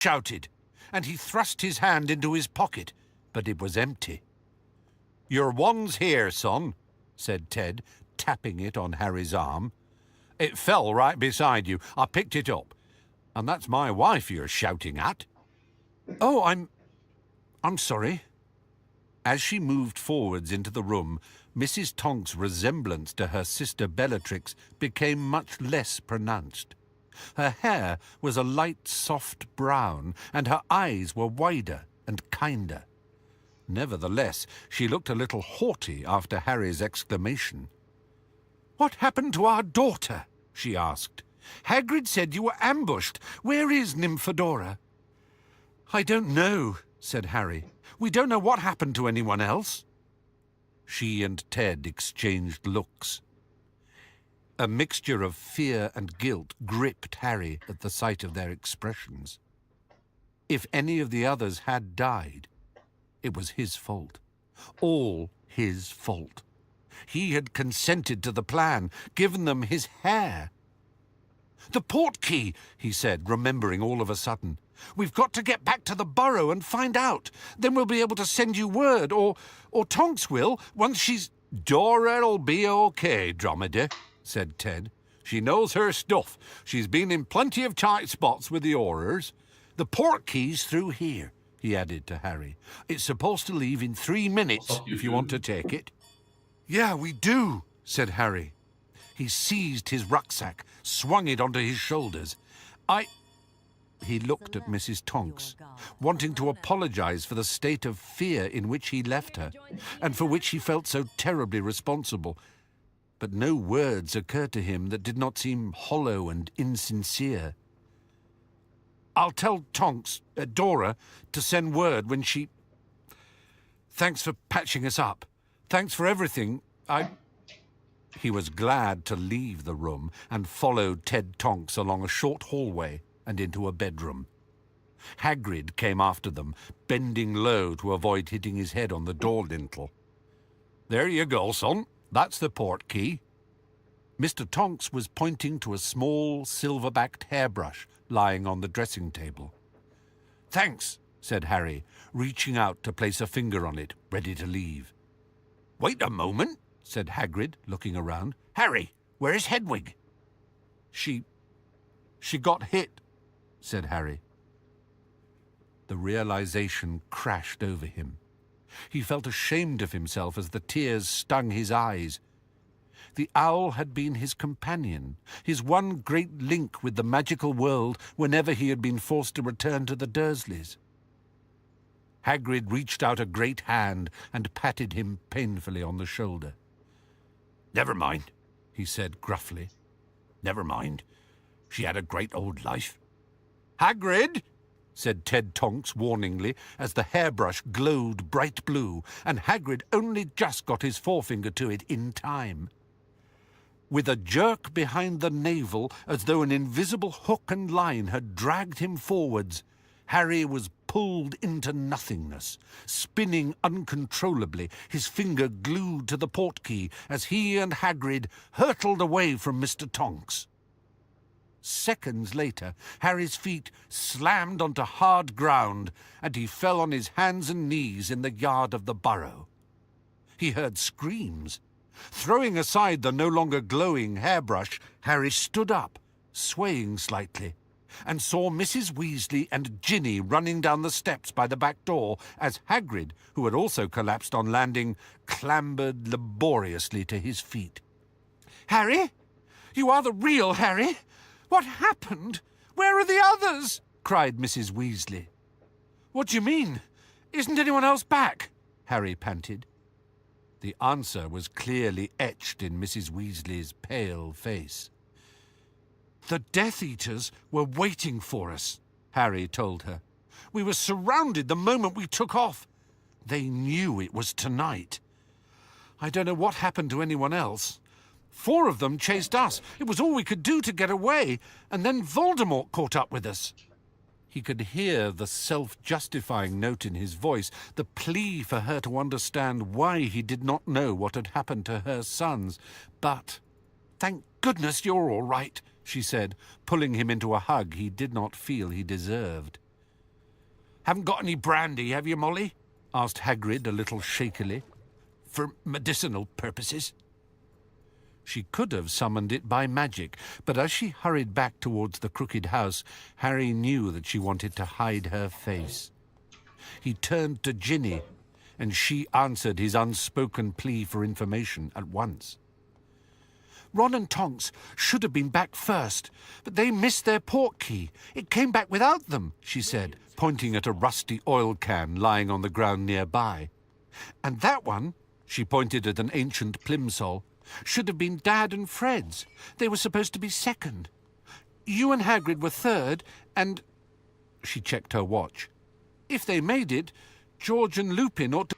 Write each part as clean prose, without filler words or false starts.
shouted, and he thrust his hand into his pocket, but it was empty. "Your wand's here, son," said Ted, tapping it on Harry's arm. "It fell right beside you. I picked it up. And that's my wife you're shouting at." "Oh, I'm sorry." As she moved forwards into the room, Mrs. Tonks' resemblance to her sister Bellatrix became much less pronounced. Her hair was a light, soft brown, and her eyes were wider and kinder. Nevertheless, she looked a little haughty after Harry's exclamation. "What happened to our daughter?" she asked. "Hagrid said you were ambushed. Where is Nymphadora?" "I don't know," said Harry. "We don't know what happened to anyone else." She and Ted exchanged looks. A mixture of fear and guilt gripped Harry at the sight of their expressions. If any of the others had died, it was his fault. All his fault. He had consented to the plan, given them his hair. "The portkey," he said, remembering all of a sudden. "We've got to get back to the burrow and find out. Then we'll be able to send you word, or Tonks will, once she's—" "Dora'll be okay, Dromedy," said Ted. "She knows her stuff. She's been in plenty of tight spots with the horrors. The portkey's through here," he added to Harry. "It's supposed to leave in 3 minutes if you want to take it." "Yeah, we do," said Harry. He seized his rucksack, swung it onto his shoulders. He looked at Mrs. Tonks, wanting to apologize for the state of fear in which he left her, and for which he felt so terribly responsible. But no words occurred to him that did not seem hollow and insincere. "I'll tell Tonks, Dora, to send word when she... Thanks for patching us up. Thanks for everything. He was glad to leave the room and followed Ted Tonks along a short hallway and into a bedroom. Hagrid came after them, bending low to avoid hitting his head on the door lintel. "There you go, son. That's the portkey." Mr. Tonks was pointing to a small, silver-backed hairbrush lying on the dressing table. "Thanks," said Harry, reaching out to place a finger on it, ready to leave. "Wait a moment," said Hagrid, looking around. "Harry, where's Hedwig?" She got hit," said Harry. The realization crashed over him. He felt ashamed of himself as the tears stung his eyes. The owl had been his companion, his one great link with the magical world whenever he had been forced to return to the Dursleys. Hagrid reached out a great hand and patted him painfully on the shoulder. "Never mind," he said gruffly. "Never mind. She had a great old life." "Hagrid!" said Ted Tonks warningly as the hairbrush glowed bright blue, and Hagrid only just got his forefinger to it in time. With a jerk behind the navel, as though an invisible hook and line had dragged him forwards, Harry was pulled into nothingness, spinning uncontrollably, his finger glued to the portkey as he and Hagrid hurtled away from Mr. Tonks. Seconds later, Harry's feet slammed onto hard ground, and he fell on his hands and knees in the yard of the burrow. He heard screams. Throwing aside the no longer glowing hairbrush, Harry stood up, swaying slightly, and saw Mrs. Weasley and Ginny running down the steps by the back door as Hagrid, who had also collapsed on landing, clambered laboriously to his feet. "Harry? You are the real Harry? What happened? Where are the others?" cried Mrs. Weasley. "What do you mean? Isn't anyone else back?" Harry panted. The answer was clearly etched in Mrs. Weasley's pale face. "The Death Eaters were waiting for us," Harry told her. "We were surrounded the moment we took off. They knew it was tonight. I don't know what happened to anyone else. 4 of them chased us. It was all we could do to get away, and then Voldemort caught up with us." He could hear the self-justifying note in his voice, the plea for her to understand why he did not know what had happened to her sons. "But thank goodness you're all right," she said, pulling him into a hug he did not feel he deserved. Haven't got any brandy, have you, Molly? Asked Hagrid a little shakily. For medicinal purposes. She could have summoned it by magic, but as she hurried back towards the crooked house, Harry knew that she wanted to hide her face. He turned to Ginny, and she answered his unspoken plea for information at once. Ron and Tonks should have been back first, but they missed their port key. It came back without them, she said, pointing at a rusty oil can lying on the ground nearby. And that one, she pointed at an ancient plimsoll, should have been Dad and Fred's. They were supposed to be second. You and Hagrid were third, and... She checked her watch. If they made it, George and Lupin ought to...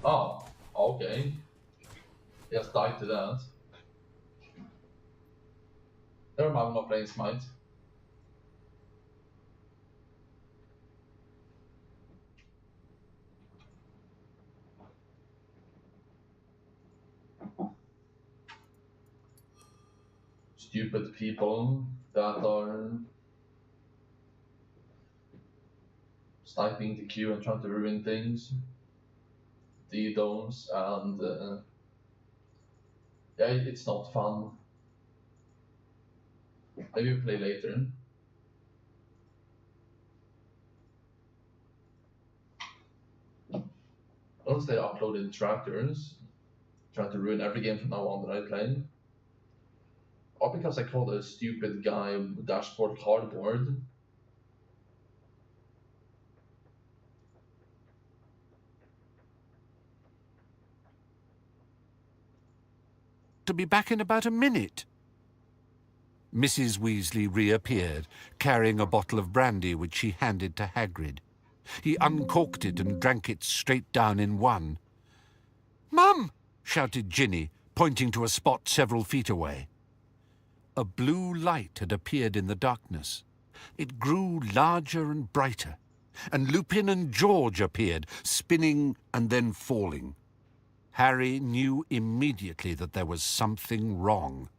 Oh, okay. Just died to that. Never mind, I'm not playing Smite. Stupid people that are sniping the queue and trying to ruin things. Didoms and yeah, it's not fun. Maybe we play later. Once they uploaded trackers, trying to ruin every game from now on that I play. Or because I called a stupid guy dashboard cardboard. to be back in about a minute. Mrs. Weasley reappeared, carrying a bottle of brandy which she handed to Hagrid. He uncorked it and drank it straight down in one. "Mum!" shouted Ginny, pointing to a spot several feet away. A blue light had appeared in the darkness. It grew larger and brighter, and Lupin and George appeared, spinning and then falling. Harry knew immediately that there was something wrong.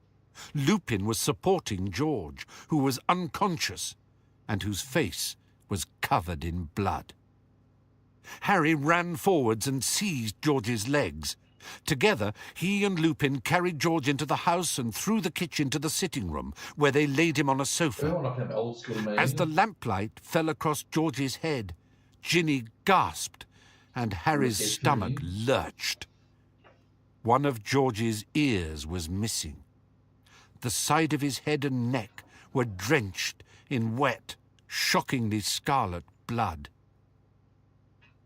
Lupin was supporting George, who was unconscious and whose face was covered in blood. Harry ran forwards and seized George's legs. Together, he and Lupin carried George into the house and through the kitchen to the sitting room, where they laid him on a sofa. As the lamplight fell across George's head, Ginny gasped, and Harry's stomach lurched. One of George's ears was missing. The side of his head and neck were drenched in wet, shockingly scarlet blood.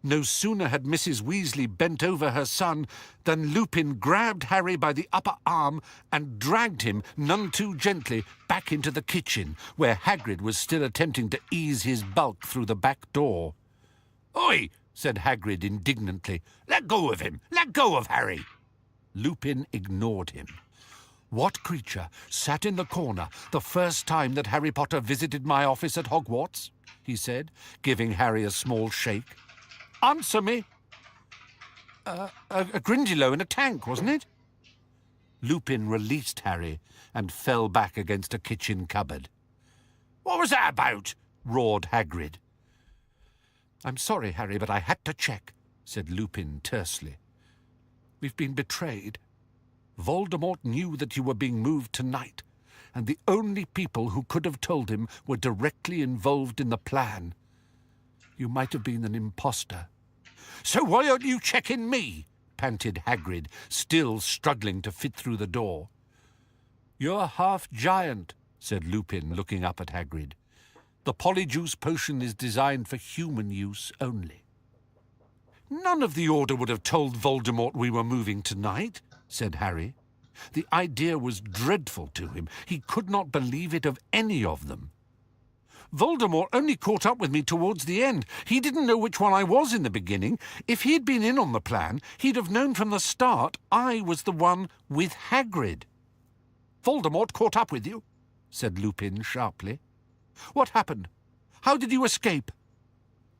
No sooner had Mrs. Weasley bent over her son than Lupin grabbed Harry by the upper arm and dragged him, none too gently, back into the kitchen, where Hagrid was still attempting to ease his bulk through the back door. "Oi!" said Hagrid indignantly. "Let go of him! Let go of Harry!" Lupin ignored him. "What creature sat in the corner the first time that Harry Potter visited my office at Hogwarts?" he said, giving Harry a small shake. "Answer me." A Grindylow in a tank, wasn't it?" Lupin released Harry and fell back against a kitchen cupboard. "What was that about?" roared Hagrid. "I'm sorry, Harry, but I had to check," said Lupin tersely. "We've been betrayed. Voldemort knew that you were being moved tonight, and the only people who could have told him were directly involved in the plan. You might have been an imposter." "So why aren't you checking me?" panted Hagrid, still struggling to fit through the door. "You're half giant," said Lupin, looking up at Hagrid. "The polyjuice potion is designed for human use only." "None of the Order would have told Voldemort we were moving tonight," said Harry. The idea was dreadful to him. He could not believe it of any of them. "Voldemort only caught up with me towards the end. He didn't know which one I was in the beginning. If he'd been in on the plan, he'd have known from the start I was the one with Hagrid." "Voldemort caught up with you?" said Lupin sharply. "What happened? How did you escape?"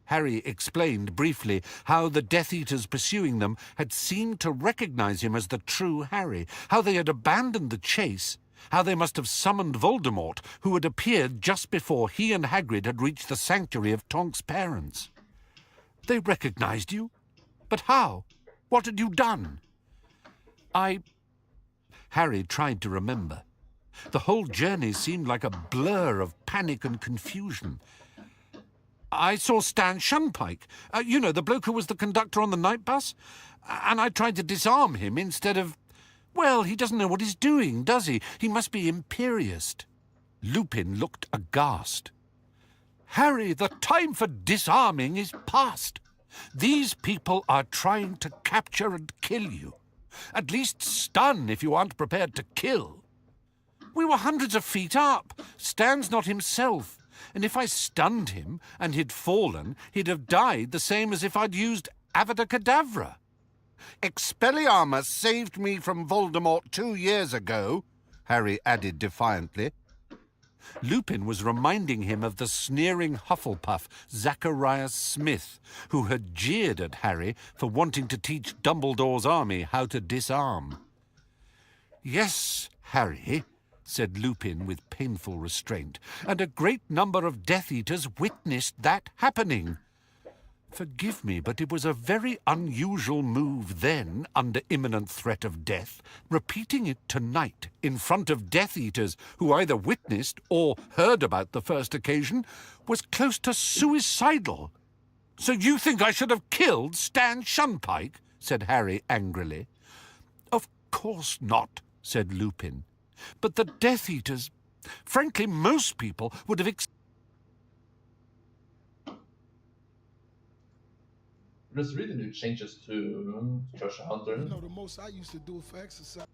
Harry explained briefly how the Death Eaters pursuing them had seemed to recognize him as the true Harry, how they had abandoned the chase, how they must have summoned Voldemort, who had appeared just before he and Hagrid had reached the sanctuary of Tonk's parents. "They recognized you? But how? What had you done?" Harry tried to remember. The whole journey seemed like a blur of panic and confusion. "I saw Stan Shunpike, you know, the bloke who was the conductor on the night bus, and I tried to disarm him instead of... Well, he doesn't know what he's doing, does he? He must be imperious." Lupin looked aghast. "Harry, the time for disarming is past. These people are trying to capture and kill you. At least stun if you aren't prepared to kill. We were hundreds of feet up. Stan's not himself. And if I stunned him and he'd fallen, he'd have died the same as if I'd used Avada Kedavra. Expelliarmus saved me from Voldemort 2 years ago," Harry added defiantly. Lupin was reminding him of the sneering Hufflepuff, Zacharias Smith, who had jeered at Harry for wanting to teach Dumbledore's army how to disarm. "Yes, Harry," said Lupin with painful restraint, "and a great number of Death Eaters witnessed that happening. Forgive me, but it was a very unusual move then, under imminent threat of death. Repeating it tonight in front of Death Eaters who either witnessed or heard about the first occasion was close to suicidal." "So you think I should have killed Stan Shunpike?" said Harry angrily. "Of course not," said Lupin. "But the Death Eaters... Frankly, most people would have... There's really new changes to Treasure Hunter. You know, the most I used to do for exercise.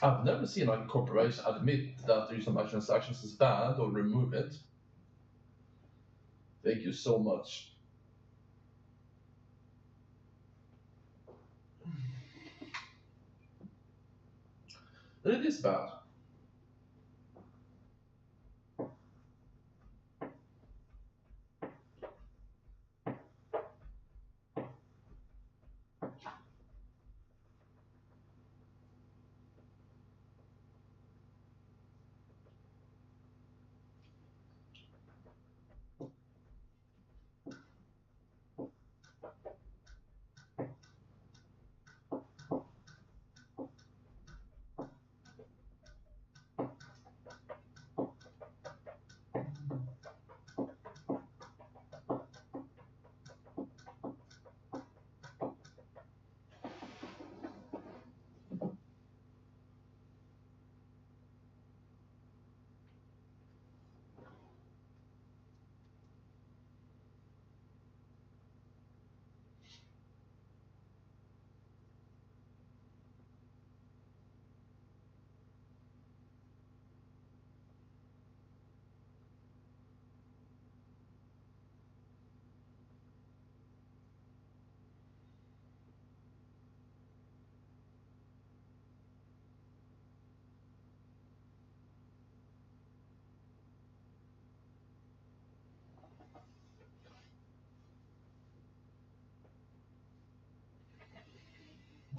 I've never seen a corporation admit that the use of microtransactions is bad or remove it. Thank you so much. It is bad.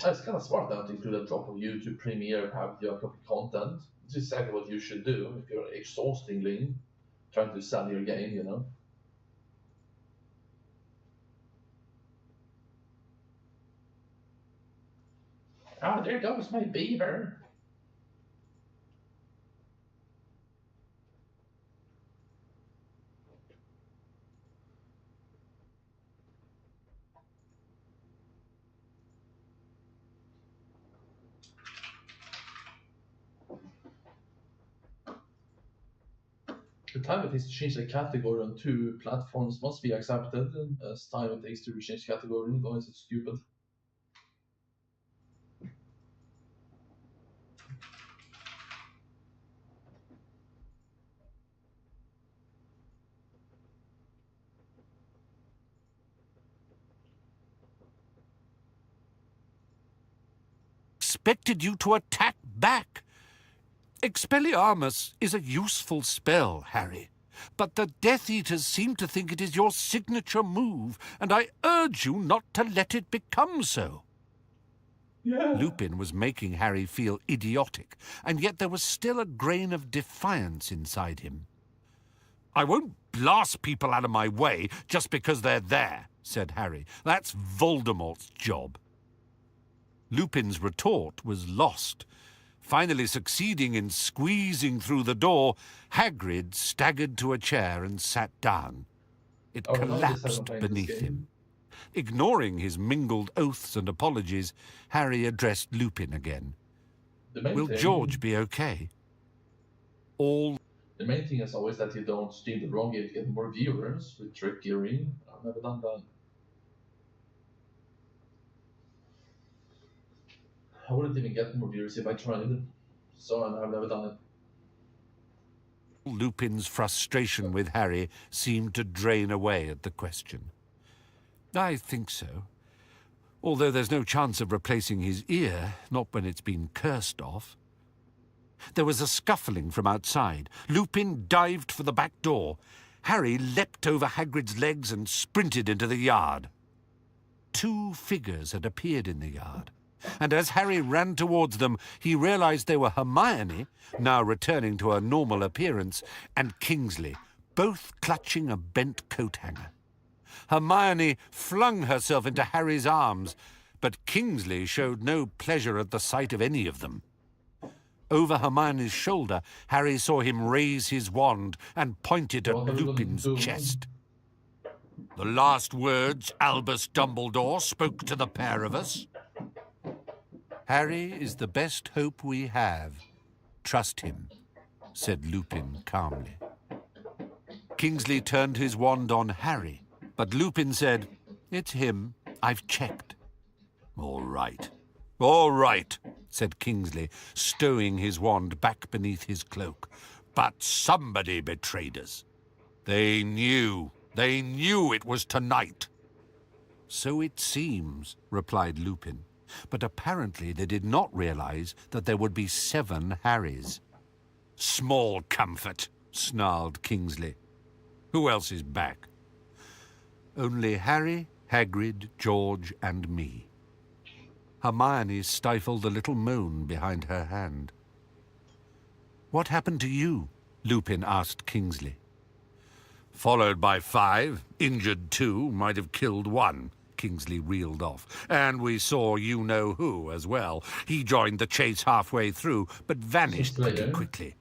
It's kind of smart now to include a drop of YouTube Premiere and have your copy content. It's exactly what you should do if you're exhaustingly trying to sell your game, you know. Ah, there goes my beaver. The time it takes to change a category on two platforms must be accepted, as time it takes to change category, otherwise it's stupid. Expected you to attack back. Expelliarmus is a useful spell, Harry, but the Death Eaters seem to think it is your signature move, and I urge you not to let it become so. Yeah. Lupin was making Harry feel idiotic, and yet there was still a grain of defiance inside him. I won't blast people out of my way just because they're there, said Harry. That's Voldemort's job. Lupin's retort was lost. Finally succeeding in squeezing through the door, Hagrid staggered to a chair and sat down. It collapsed beneath him. Ignoring his mingled oaths and apologies, Harry addressed Lupin again. Will George be okay? The main thing is always that you don't stream the wrong game to get more viewers with trickery. I've never done that. I wouldn't even get more viewers if I tried, so I've never done it. Lupin's frustration with Harry seemed to drain away at the question. I think so. Although there's no chance of replacing his ear, not when it's been cursed off. There was a scuffling from outside. Lupin dived for the back door. Harry leapt over Hagrid's legs and sprinted into the yard. Two figures had appeared in the yard, and as Harry ran towards them, he realized they were Hermione, now returning to her normal appearance, and Kingsley, both clutching a bent coat hanger. Hermione flung herself into Harry's arms, but Kingsley showed no pleasure at the sight of any of them. Over Hermione's shoulder, Harry saw him raise his wand and point it at Lupin's chest. The last words Albus Dumbledore spoke to the pair of us. Harry is the best hope we have. Trust him, said Lupin calmly. Kingsley turned his wand on Harry, but Lupin said, It's him. I've checked. All right, said Kingsley, stowing his wand back beneath his cloak. But somebody betrayed us. They knew it was tonight. So it seems, replied Lupin. But apparently they did not realize that there would be 7 Harrys. Small comfort, snarled Kingsley. Who else is back? Only Harry, Hagrid, George, and me. Hermione stifled a little moan behind her hand. What happened to you? Lupin asked Kingsley. Followed by 5, injured 2, might have killed 1, Kingsley reeled off. And we saw you-know-who as well. He joined the chase halfway through, but vanished pretty quickly.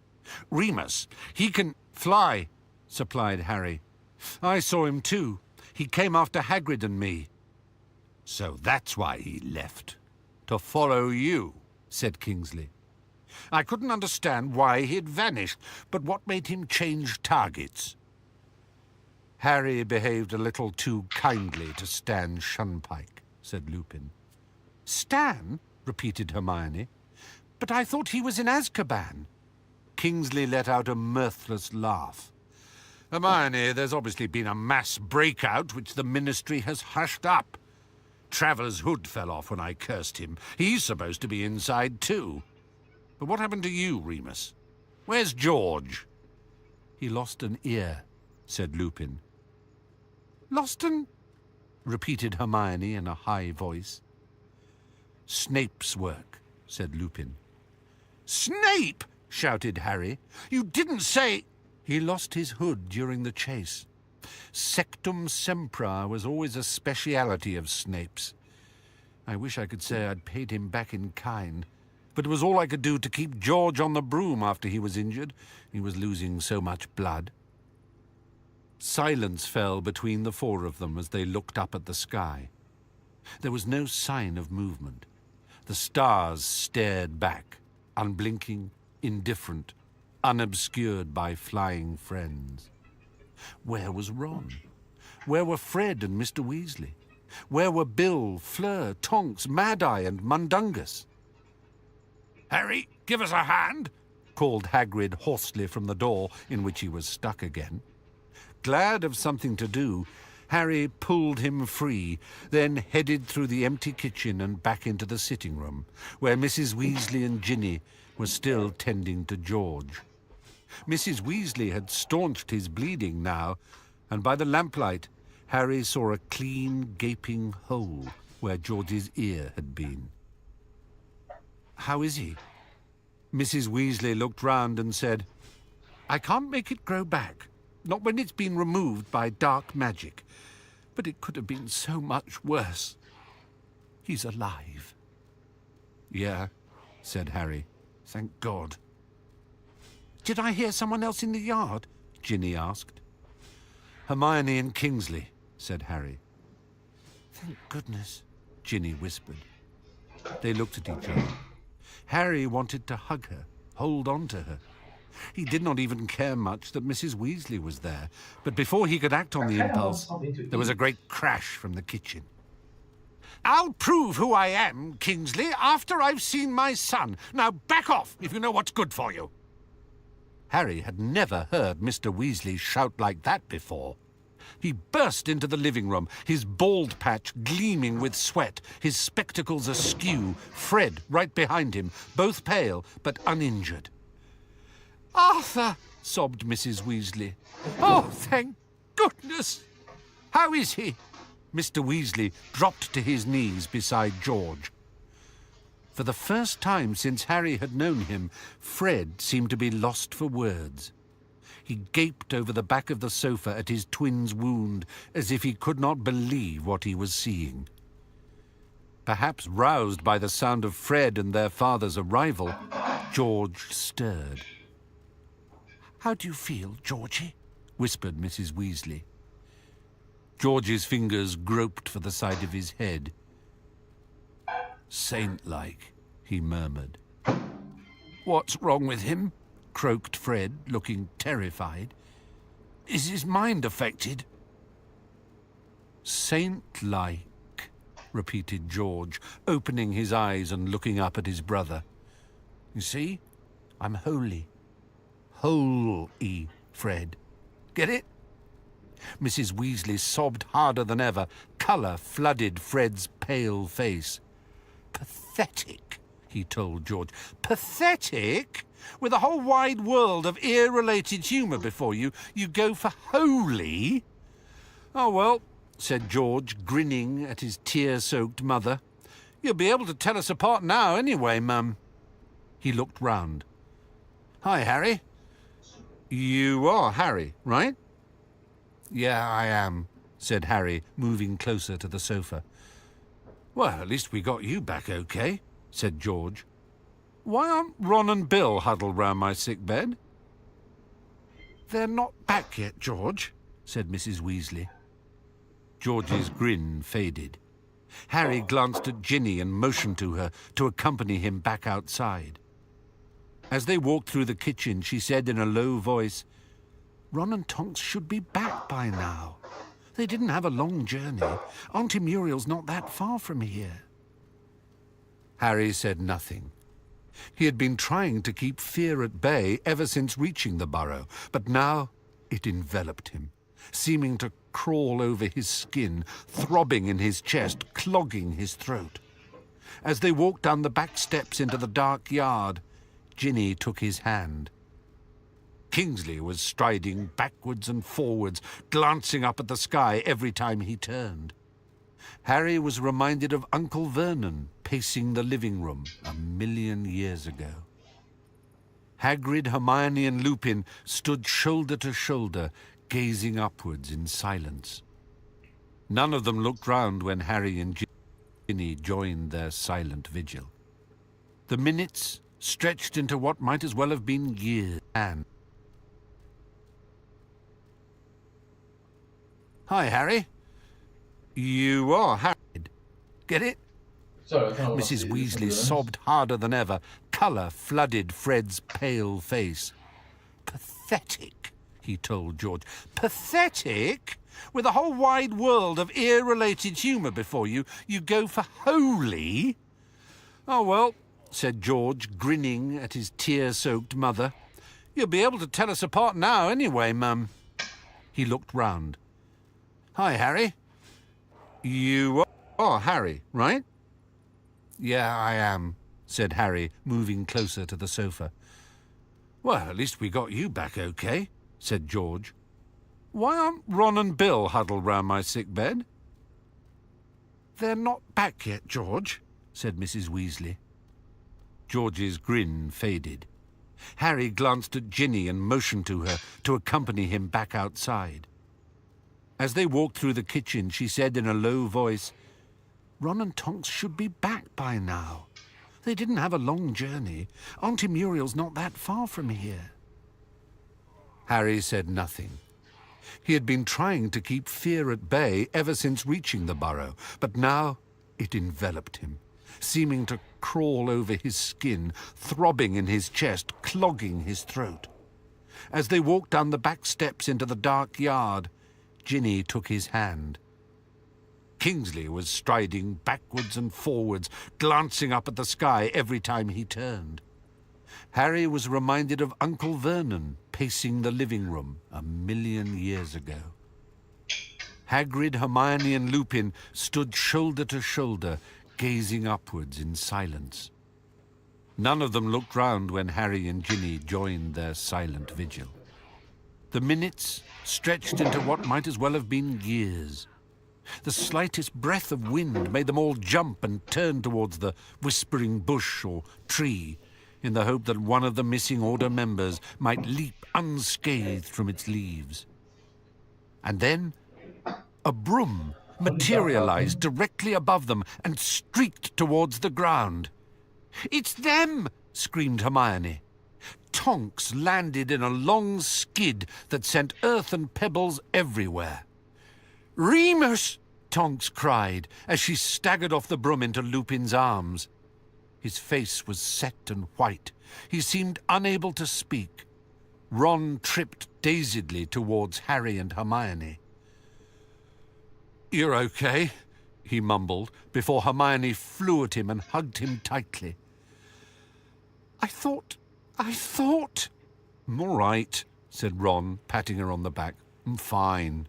Remus, he can fly, supplied Harry. I saw him too. He came after Hagrid and me. So that's why he left. To follow you, said Kingsley. I couldn't understand why he'd vanished, but what made him change targets? Harry behaved a little too kindly to Stan Shunpike, said Lupin. Stan? Repeated Hermione. But I thought he was in Azkaban. Kingsley let out a mirthless laugh. Hermione, there's obviously been a mass breakout which the Ministry has hushed up. Traveler's hood fell off when I cursed him. He's supposed to be inside too. But what happened to you, Remus? Where's George? He lost an ear, said Lupin. Lost an... repeated Hermione in a high voice. Snape's work, said Lupin. Snape! Shouted Harry. You didn't say... He lost his hood during the chase. Sectum sempra was always a speciality of Snape's. I wish I could say I'd paid him back in kind, but it was all I could do to keep George on the broom after he was injured. He was losing so much blood. Silence fell between the four of them as they looked up at the sky. There was no sign of movement. The stars stared back, unblinking, indifferent, unobscured by flying friends. Where was Ron? Where were Fred and Mr. Weasley? Where were Bill, Fleur, Tonks, Mad-Eye and Mundungus? "Harry, give us a hand," called Hagrid hoarsely from the door in which he was stuck again. Glad of something to do, Harry pulled him free, then headed through the empty kitchen and back into the sitting room, where Mrs. Weasley and Ginny were still tending to George. Mrs. Weasley had staunched his bleeding now, and by the lamplight, Harry saw a clean, gaping hole where George's ear had been. "How is he?" Mrs. Weasley looked round and said, "I can't make it grow back, not when it's been removed by dark magic. But it could have been so much worse. He's alive." "Yeah," said Harry. "Thank God." "Did I hear someone else in the yard?" Ginny asked. "Hermione and Kingsley," said Harry. "Thank goodness," Ginny whispered. They looked at each other. Harry wanted to hug her, hold on to her. He did not even care much that Mrs. Weasley was there, but before he could act on the impulse, there was a great crash from the kitchen. "I'll prove who I am, Kingsley, after I've seen my son. Now back off, if you know what's good for you." Harry had never heard Mr. Weasley shout like that before. He burst into the living room, his bald patch gleaming with sweat, his spectacles askew, Fred right behind him, both pale but uninjured. "Arthur!" sobbed Mrs. Weasley. "Oh, thank goodness! How is he?" Mr. Weasley dropped to his knees beside George. For the first time since Harry had known him, Fred seemed to be lost for words. He gaped over the back of the sofa at his twin's wound, as if he could not believe what he was seeing. Perhaps roused by the sound of Fred and their father's arrival, George stirred. "How do you feel, Georgie?" whispered Mrs. Weasley. George's fingers groped for the side of his head. "Saint-like," he murmured. "What's wrong with him?" croaked Fred, looking terrified. "Is his mind affected?" "Saint-like," repeated George, opening his eyes and looking up at his brother. "You see, I'm holy. Holy, Fred. Get it?" Mrs. Weasley sobbed harder than ever. Colour flooded Fred's pale face. "Pathetic," he told George. "Pathetic? With a whole wide world of ear-related humour before you, you go for holy?" "Oh, well," said George, grinning at his tear-soaked mother. "You'll be able to tell us apart now anyway, Mum." He looked round. "Hi, Harry. You are Harry, right?" "Yeah, I am," said Harry, moving closer to the sofa. "Well, at least we got you back okay," said George. "Why aren't Ron and Bill huddled round my sick bed?" "They're not back yet, George," said Mrs. Weasley. George's grin faded. Harry glanced at Ginny and motioned to her to accompany him back outside. As they walked through the kitchen, she said in a low voice, "Ron and Tonks should be back by now. They didn't have a long journey. Auntie Muriel's not that far from here." Harry said nothing. He had been trying to keep fear at bay ever since reaching the burrow, but now it enveloped him, seeming to crawl over his skin, throbbing in his chest, clogging his throat. As they walked down the back steps into the dark yard, Ginny took his hand. Kingsley was striding backwards and forwards, glancing up at the sky every time he turned. Harry was reminded of Uncle Vernon pacing the living room 1,000,000 years ago. Hagrid, Hermione and Lupin stood shoulder to shoulder, gazing upwards in silence. None of them looked round when Harry and Ginny joined their silent vigil. The minutes stretched into what might as well have been years. And hi, Harry. You are Harry. Get it? Sorry, I can't Mrs. Weasley sobbed harder than ever. Colour flooded Fred's pale face. Pathetic, he told George. Pathetic? With a whole wide world of ear-related humour before you, you go for holy? Oh, well, said George, grinning at his tear-soaked mother. You'll be able to tell us apart now anyway, Mum. He looked round. Hi, Harry. You are Harry, right? Yeah, I am, said Harry, moving closer to the sofa. Well, at least we got you back okay, said George. Why aren't Ron and Bill huddled round my sick bed? They're not back yet, George, said Mrs. Weasley. George's grin faded. Harry glanced at Ginny and motioned to her to accompany him back outside. As they walked through the kitchen, she said in a low voice, Ron and Tonks should be back by now. They didn't have a long journey. Auntie Muriel's not that far from here. Harry said nothing. He had been trying to keep fear at bay ever since reaching the burrow, but now it enveloped him, seeming to crawl over his skin, throbbing in his chest, clogging his throat. As they walked down the back steps into the dark yard, Ginny took his hand. Kingsley was striding backwards and forwards, glancing up at the sky every time he turned. Harry was reminded of Uncle Vernon pacing the living room 1,000,000 years ago. Hagrid, Hermione and Lupin stood shoulder to shoulder, gazing upwards in silence. None of them looked round when Harry and Ginny joined their silent vigil. The minutes stretched into what might as well have been years. The slightest breath of wind made them all jump and turn towards the whispering bush or tree, in the hope that one of the missing Order members might leap unscathed from its leaves. And then a broom materialized directly above them and streaked towards the ground. "It's them!" screamed Hermione. Tonks landed in a long skid that sent earth and pebbles everywhere. "Remus!" Tonks cried as she staggered off the broom into Lupin's arms. His face was set and white. He seemed unable to speak. Ron tripped dazedly towards Harry and Hermione. "You're okay," he mumbled, before Hermione flew at him and hugged him tightly. I thought... All right, said Ron, patting her on the back. I'm fine.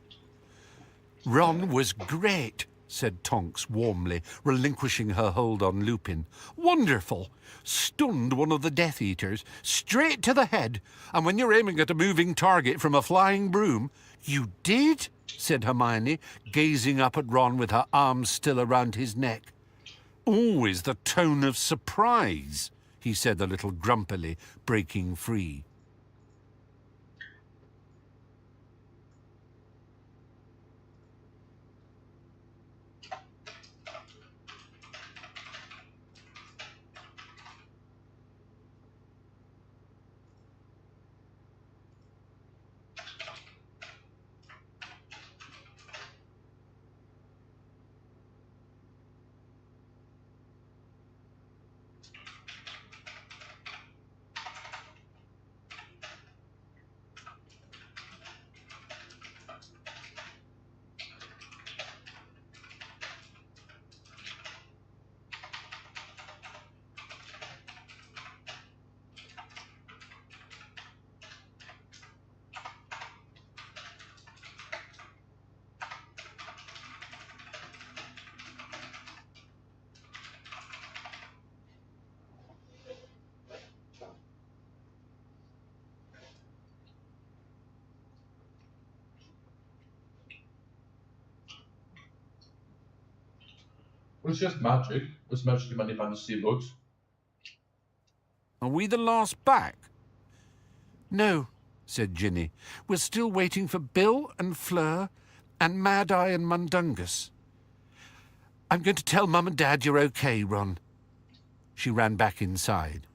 Ron was great, said Tonks warmly, relinquishing her hold on Lupin. Wonderful! Stunned one of the Death Eaters, straight to the head, and when you're aiming at a moving target from a flying broom... You did? Said Hermione, gazing up at Ron with her arms still around his neck. Always the tone of surprise, he said a little grumpily, breaking free. It's just magic. It's magic in many fantasy books. Are we the last back? No, said Ginny. We're still waiting for Bill and Fleur and Mad-Eye and Mundungus. I'm going to tell Mum and Dad you're okay, Ron. She ran back inside.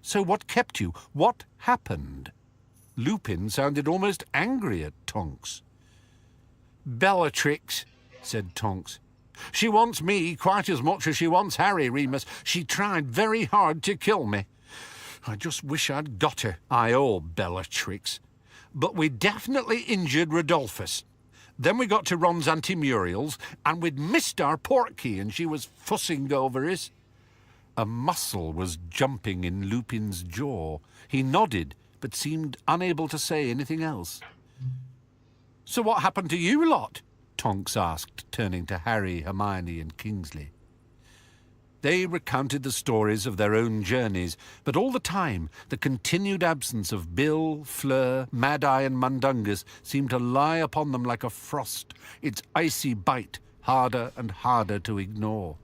So what kept you? What happened? Lupin sounded almost angry at Tonks. Bellatrix, said Tonks. She wants me quite as much as she wants Harry, Remus. She tried very hard to kill me. I just wish I'd got her. I owe Bellatrix. But we definitely injured Rodolphus. Then we got to Ron's Auntie Muriel's, and we'd missed our portkey, and she was fussing over us. A muscle was jumping in Lupin's jaw. He nodded, but seemed unable to say anything else. So what happened to you lot? Tonks asked, turning to Harry, Hermione and Kingsley. They recounted the stories of their own journeys, but all the time the continued absence of Bill, Fleur, Mad-Eye and Mundungus seemed to lie upon them like a frost, its icy bite harder and harder to ignore.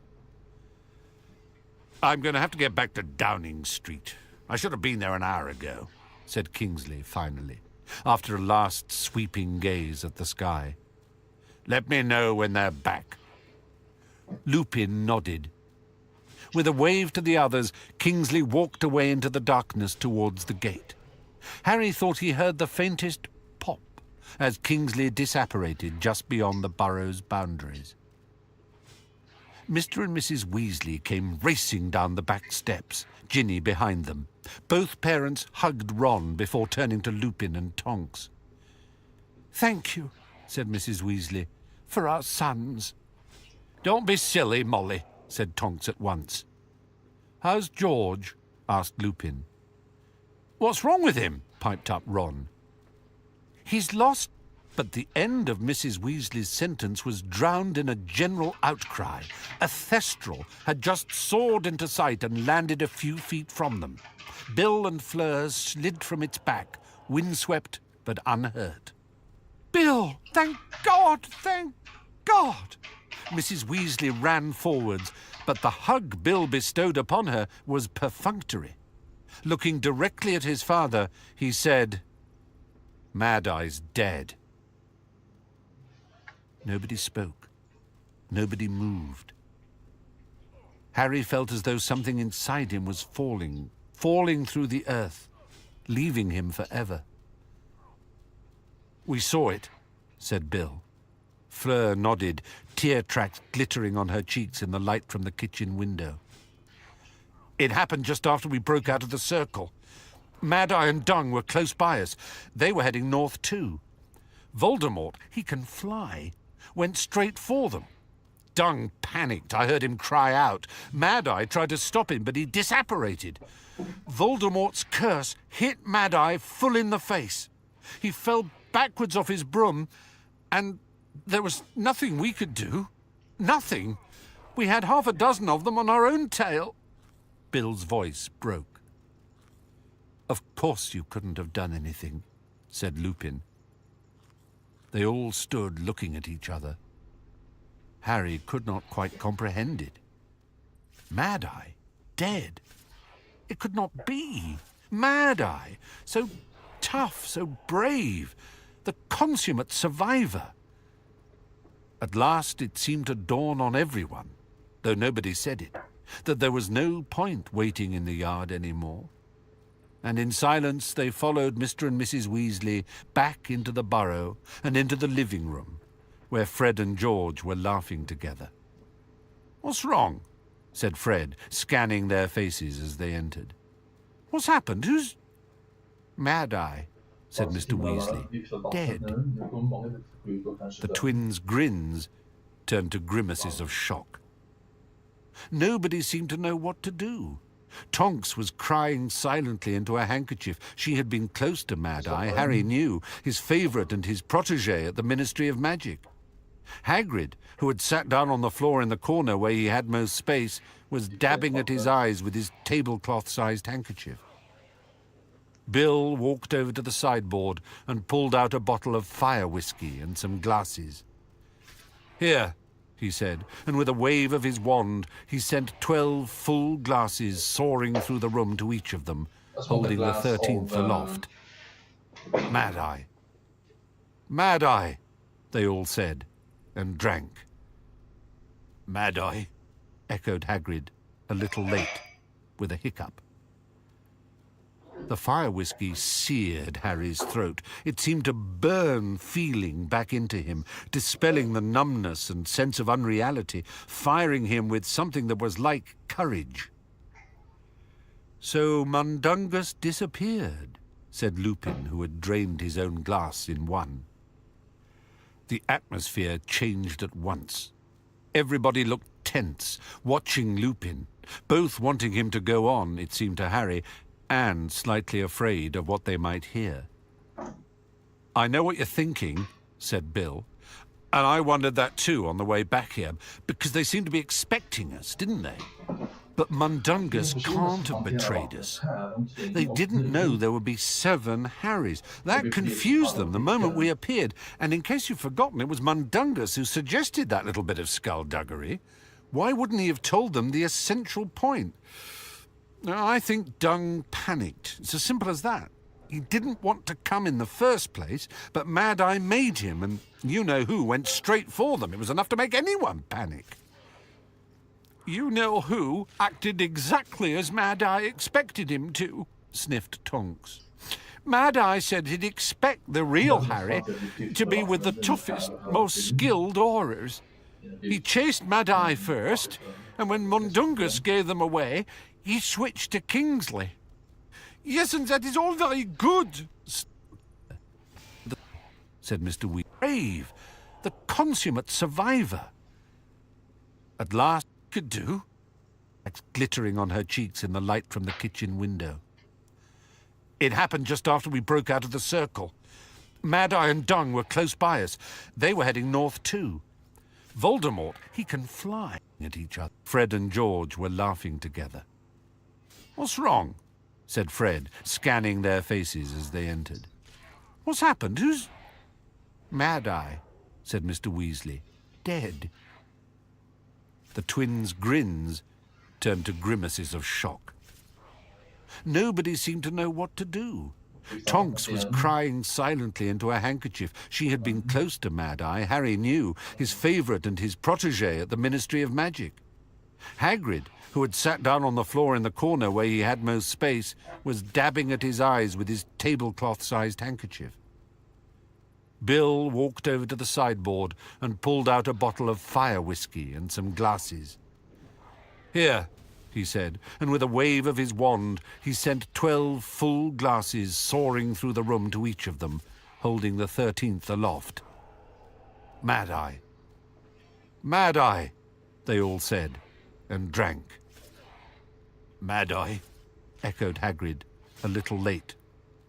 I'm going to have to get back to Downing Street. I should have been there an hour ago, said Kingsley finally, after a last sweeping gaze at the sky. Let me know when they're back. Lupin nodded. With a wave to the others, Kingsley walked away into the darkness towards the gate. Harry thought he heard the faintest pop as Kingsley disapparated just beyond the burrow's boundaries. Mr. and Mrs. Weasley came racing down the back steps, Ginny behind them. Both parents hugged Ron before turning to Lupin and Tonks. Thank you, said Mrs. Weasley, for our sons. Don't be silly, Molly, said Tonks at once. How's George? Asked Lupin. What's wrong with him? Piped up Ron. He's lost. But the end of Mrs. Weasley's sentence was drowned in a general outcry. A thestral had just soared into sight and landed a few feet from them. Bill and Fleur slid from its back, windswept but unhurt. Bill! Thank God! Thank God! Mrs. Weasley ran forwards, but the hug Bill bestowed upon her was perfunctory. Looking directly at his father, he said, Mad-Eye's dead. Nobody spoke. Nobody moved. Harry felt as though something inside him was falling through the earth, leaving him forever. We saw it, said Bill. Fleur nodded, tear tracks glittering on her cheeks in the light from the kitchen window. It happened just after we broke out of the circle. Mad-Eye and Dung were close by us. They were heading north too. Voldemort, he can fly, went straight for them. Dung panicked. I heard him cry out. Mad-Eye tried to stop him, but he disapparated. Voldemort's curse hit Mad-Eye full in the face. He fell backwards off his broom, and there was nothing we could do. Nothing. We had half a dozen of them on our own tail. Bill's voice broke. Of course you couldn't have done anything, said Lupin. They all stood looking at each other. Harry could not quite comprehend it. Mad-Eye? Dead? It could not be. Mad-Eye, so tough, so brave, the consummate survivor. At last it seemed to dawn on everyone, though nobody said it, that there was no point waiting in the yard anymore. And in silence they followed Mr. and Mrs. Weasley back into the burrow and into the living room, where Fred and George were laughing together. What's wrong? Said Fred, scanning their faces as they entered. What's happened? Who's... Mad-Eye, said Mr. Weasley. Dead. The twins' grins turned to grimaces of shock. Nobody seemed to know what to do. Tonks was crying silently into a handkerchief. She had been close to Mad-Eye, Harry knew, his favourite and his protégé at the Ministry of Magic. Hagrid, who had sat down on the floor in the corner where he had most space, was dabbing at his eyes with his tablecloth-sized handkerchief. Bill walked over to the sideboard and pulled out a bottle of fire whiskey and some glasses. Here, he said, and with a wave of his wand, he sent 12 full glasses soaring through the room to each of them, holding the 13th aloft. Mad-Eye. Mad-Eye, they all said, and drank. Mad-Eye, echoed Hagrid, a little late, with a hiccup. The fire whiskey seared Harry's throat. It seemed to burn feeling back into him, dispelling the numbness and sense of unreality, firing him with something that was like courage. "So Mundungus disappeared," said Lupin, who had drained his own glass in one. The atmosphere changed at once. Everybody looked tense, watching Lupin, both wanting him to go on, it seemed to Harry, and slightly afraid of what they might hear. "I know what you're thinking," said Bill, "and I wondered that too on the way back here, because they seemed to be expecting us, didn't they? But Mundungus can't have betrayed us. They didn't know there would be 7 Harrys. That confused them the moment we appeared, and in case you've forgotten, it was Mundungus who suggested that little bit of skullduggery. Why wouldn't he have told them the essential point? I think Dung panicked. It's as simple as that. He didn't want to come in the first place, but Mad-Eye made him, and you-know-who went straight for them. It was enough to make anyone panic." "You-know-who acted exactly as Mad-Eye expected him to," sniffed Tonks. "Mad-Eye said he'd expect the real Harry to be with the toughest, most skilled aurors. He chased Mad-Eye first, and when Mundungus gave them away, he switched to Kingsley." "Yes, and that is all very good," said Mr. Weasley. "Brave, the consummate survivor. At last could do," glittering on her cheeks in the light from the kitchen window. "It happened just after we broke out of the circle. Mad-Eye and Dung were close by us. They were heading north too. Voldemort, he can fly," at each other. Fred and George were laughing together. "What's wrong?" said Fred, scanning their faces as they entered. "What's happened? Who's—" "Mad-Eye," said Mr. Weasley. "Dead." The twins' grins turned to grimaces of shock. Nobody seemed to know what to do. Tonks was crying silently into a handkerchief. She had been close to Mad-Eye, Harry knew, his favourite and his protégé at the Ministry of Magic. Hagrid, who had sat down on the floor in the corner where he had most space, was dabbing at his eyes with his tablecloth-sized handkerchief. Bill walked over to the sideboard and pulled out a bottle of fire whiskey and some glasses. "Here," he said, and with a wave of his wand, he sent 12 full glasses soaring through the room to each of them, holding the 13th aloft. "Mad-Eye. Mad-Eye," they all said, and drank. "Mad-Eye," echoed Hagrid, a little late,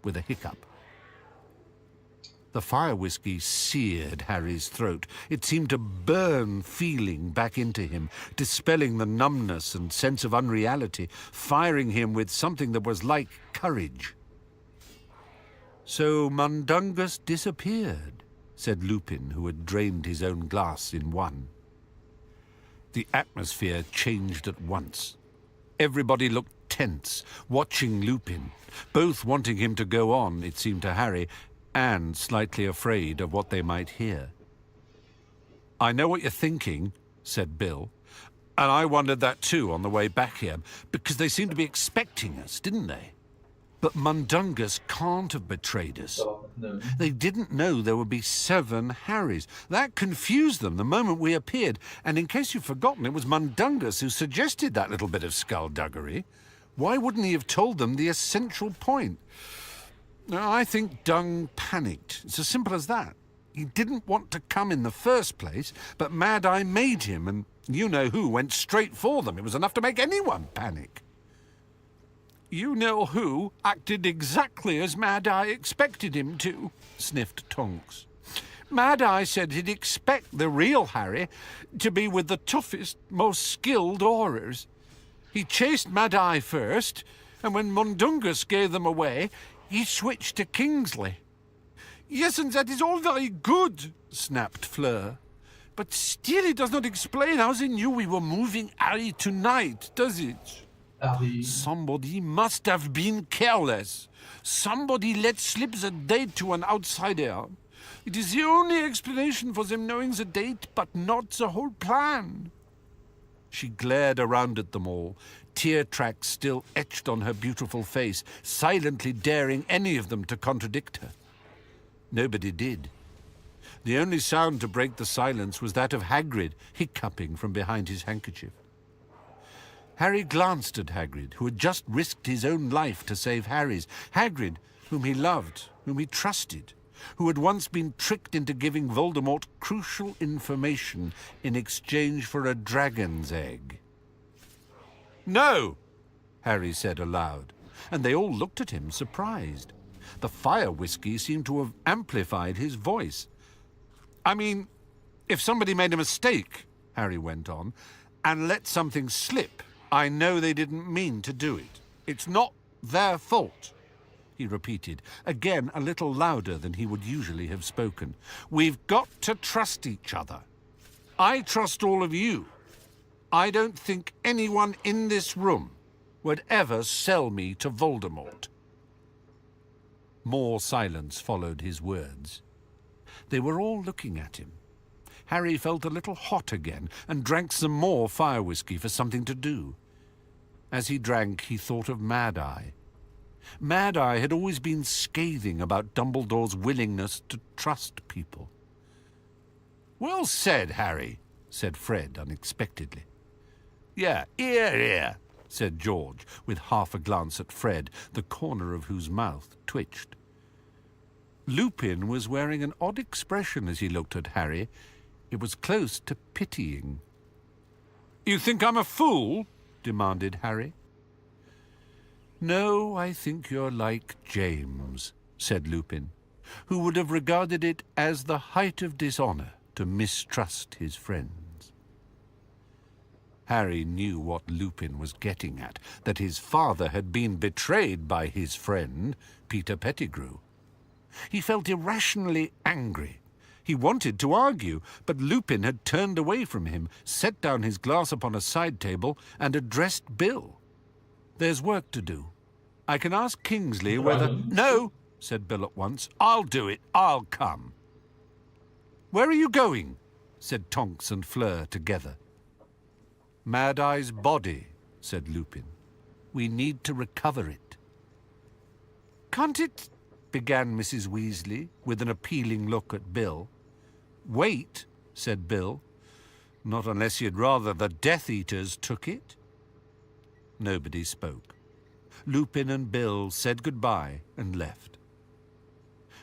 with a hiccup. The fire whiskey seared Harry's throat. It seemed to burn feeling back into him, dispelling the numbness and sense of unreality, firing him with something that was like courage. "So Mundungus disappeared," said Lupin, who had drained his own glass in one. The atmosphere changed at once. Everybody looked tense, watching Lupin, both wanting him to go on, it seemed to Harry, and slightly afraid of what they might hear. "I know what you're thinking," said Bill, "and I wondered that too on the way back here, because they seemed to be expecting us, didn't they? But Mundungus can't have betrayed us. They didn't know there would be 7 Harrys. That confused them the moment we appeared, and in case you've forgotten, it was Mundungus who suggested that little bit of skullduggery. Why wouldn't he have told them the essential point? I think Dung panicked. It's as simple as that. He didn't want to come in the first place, but Mad-Eye made him, and you-know-who went straight for them. It was enough to make anyone panic. "You-know-who acted exactly as Mad-Eye expected him to," sniffed Tonks. "Mad-Eye said he'd expect the real Harry to be with the toughest, most skilled aurors. He chased Mad-Eye first, and when Mundungus gave them away, he switched to Kingsley." "Yes, and that is all very good," snapped Fleur. "But still it does not explain how they knew we were moving Harry tonight, does it? Somebody must have been careless. Somebody let slip the date to an outsider. It is the only explanation for them knowing the date, but not the whole plan." She glared around at them all, tear tracks still etched on her beautiful face, silently daring any of them to contradict her. Nobody did. The only sound to break the silence was that of Hagrid hiccuping from behind his handkerchief. Harry glanced at Hagrid, who had just risked his own life to save Harry's. Hagrid, whom he loved, whom he trusted, who had once been tricked into giving Voldemort crucial information in exchange for a dragon's egg. "No!" Harry said aloud, and they all looked at him, surprised. The fire whiskey seemed to have amplified his voice. "I mean, if somebody made a mistake," Harry went on, "and let something slip, I know they didn't mean to do it. It's not their fault," he repeated, again a little louder than he would usually have spoken. "We've got to trust each other. I trust all of you. I don't think anyone in this room would ever sell me to Voldemort." More silence followed his words. They were all looking at him. Harry felt a little hot again and drank some more fire whiskey for something to do. As he drank, he thought of Mad-Eye. Mad-Eye had always been scathing about Dumbledore's willingness to trust people. "Well said, Harry," said Fred unexpectedly. "Yeah, here," said George, with half a glance at Fred, the corner of whose mouth twitched. Lupin was wearing an odd expression as he looked at Harry. It was close to pitying. "You think I'm a fool?" demanded Harry. "No, I think you're like James," said Lupin, who would have regarded it as the height of dishonour to mistrust his friends. Harry knew what Lupin was getting at, that his father had been betrayed by his friend, Peter Pettigrew. He felt irrationally angry. He wanted to argue, but Lupin had turned away from him, set down his glass upon a side table, and addressed Bill. "There's work to do. I can ask Kingsley whether—" "No," said Bill at once. "I'll do it. I'll come." "Where are you going?" said Tonks and Fleur together. "Mad-Eye's body," said Lupin. "We need to recover it." "Can't it—" began Mrs. Weasley, with an appealing look at Bill. "Wait," said Bill. "Not unless you'd rather the Death Eaters took it." Nobody spoke. Lupin and Bill said goodbye and left.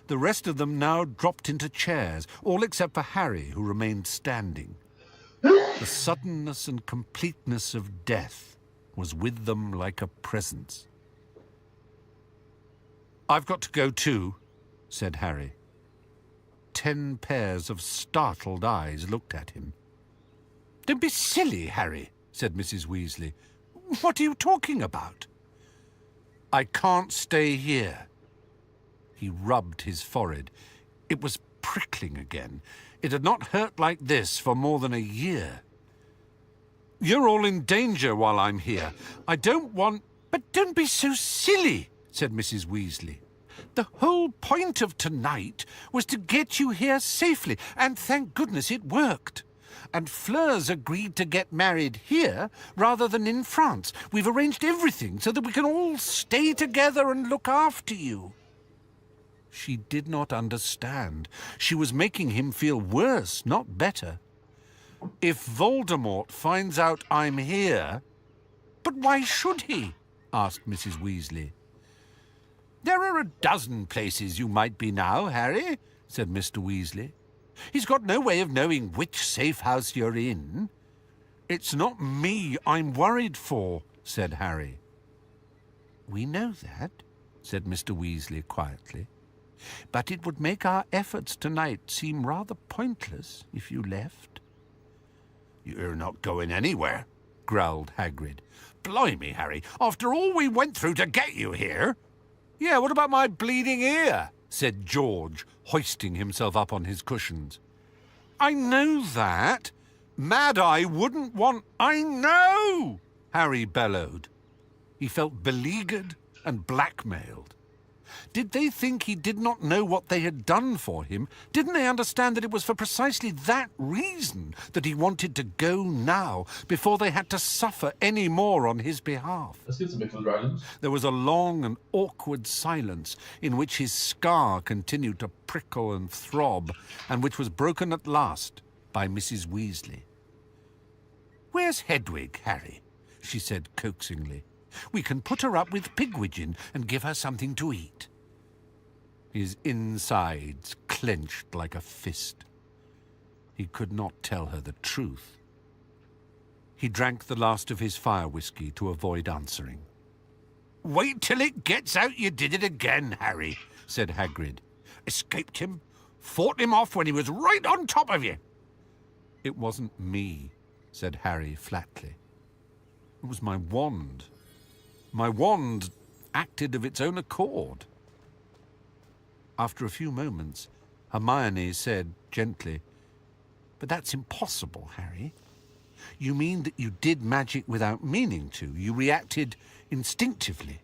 The rest of them now dropped into chairs, all except for Harry, who remained standing. The suddenness and completeness of death was with them like a presence. "I've got to go too," said Harry. 10 pairs of startled eyes looked at him. "Don't be silly, Harry," said Mrs. Weasley. "What are you talking about?" "I can't stay here." He rubbed his forehead. It was prickling again. It had not hurt like this for more than a year. "You're all in danger while I'm here. I don't want—" "But don't be so silly," said Mrs. Weasley. "The whole point of tonight was to get you here safely, and thank goodness it worked. And Fleur's agreed to get married here rather than in France. We've arranged everything so that we can all stay together and look after you." She did not understand. She was making him feel worse, not better. "If Voldemort finds out I'm here—" "But why should he?" asked Mrs. Weasley. "There are a dozen places you might be now, Harry," said Mr. Weasley. "He's got no way of knowing which safe house you're in." "It's not me I'm worried for," said Harry. "We know that," said Mr. Weasley quietly. "But it would make our efforts tonight seem rather pointless if you left." "You're not going anywhere," growled Hagrid. "Blimey, Harry, after all we went through to get you here." "Yeah, what about my bleeding ear?" said George, hoisting himself up on his cushions. "I know that. Mad-Eye wouldn't want—" "I know!" Harry bellowed. He felt beleaguered and blackmailed. Did they think he did not know what they had done for him? Didn't they understand that it was for precisely that reason that he wanted to go now, before they had to suffer any more on his behalf? Let's get some Little Dragons. There was a long and awkward silence in which his scar continued to prickle and throb, and which was broken at last by Mrs. Weasley. "Where's Hedwig, Harry?" she said coaxingly. "We can put her up with Pigwidgeon and give her something to eat." His insides clenched like a fist. He could not tell her the truth. He drank the last of his fire whiskey to avoid answering. "Wait till it gets out you did it again, Harry," said Hagrid. "Escaped him, fought him off when he was right on top of you." "It wasn't me," said Harry flatly. "It was my wand. My wand acted of its own accord." After a few moments, Hermione said gently, "But that's impossible, Harry. You mean that you did magic without meaning to? You reacted instinctively?"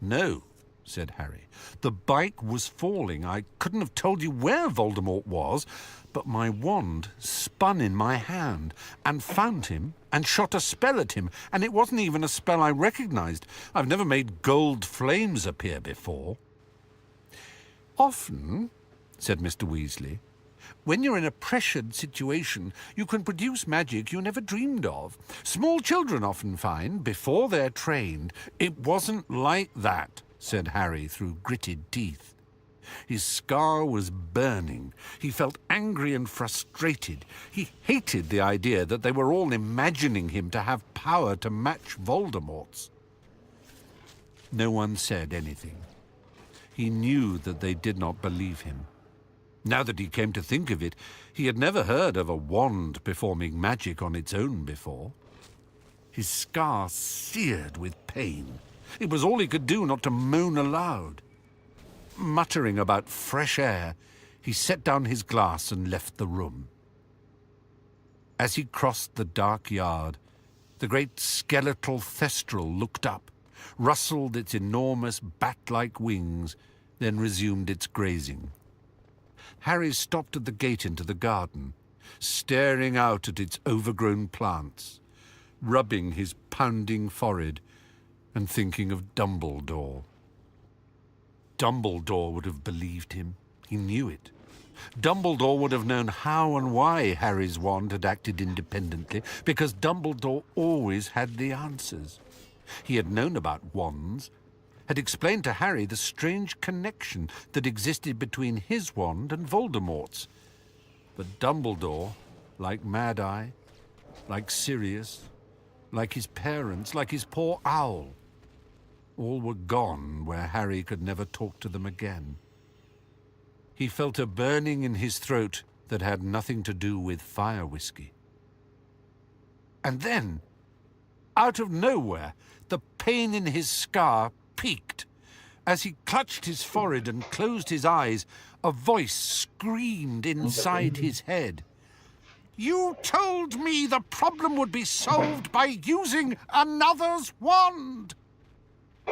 "No," said Harry. "The bike was falling. I couldn't have told you where Voldemort was, but my wand spun in my hand and found him and shot a spell at him, and it wasn't even a spell I recognized. I've never made gold flames appear before." "Often," said Mr. Weasley, "when you're in a pressured situation, you can produce magic you never dreamed of. Small children often find, before they're trained." "It wasn't like that," said Harry through gritted teeth. His scar was burning. He felt angry and frustrated. He hated the idea that they were all imagining him to have power to match Voldemort's. No one said anything. He knew that they did not believe him. Now that he came to think of it, he had never heard of a wand performing magic on its own before. His scar seared with pain. It was all he could do not to moan aloud. Muttering about fresh air, he set down his glass and left the room. As he crossed the dark yard, the great skeletal thestral looked up, rustled its enormous bat-like wings, then resumed its grazing. Harry stopped at the gate into the garden, staring out at its overgrown plants, rubbing his pounding forehead and thinking of Dumbledore. Dumbledore would have believed him. He knew it. Dumbledore would have known how and why Harry's wand had acted independently, because Dumbledore always had the answers. He had known about wands, had explained to Harry the strange connection that existed between his wand and Voldemort's. But Dumbledore, like Mad Eye, like Sirius, like his parents, like his poor owl, all were gone where Harry could never talk to them again. He felt a burning in his throat that had nothing to do with fire whiskey. And then, out of nowhere, the pain in his scar peaked. As he clutched his forehead and closed his eyes, a voice screamed inside his head. "You told me the problem would be solved by using another's wand!"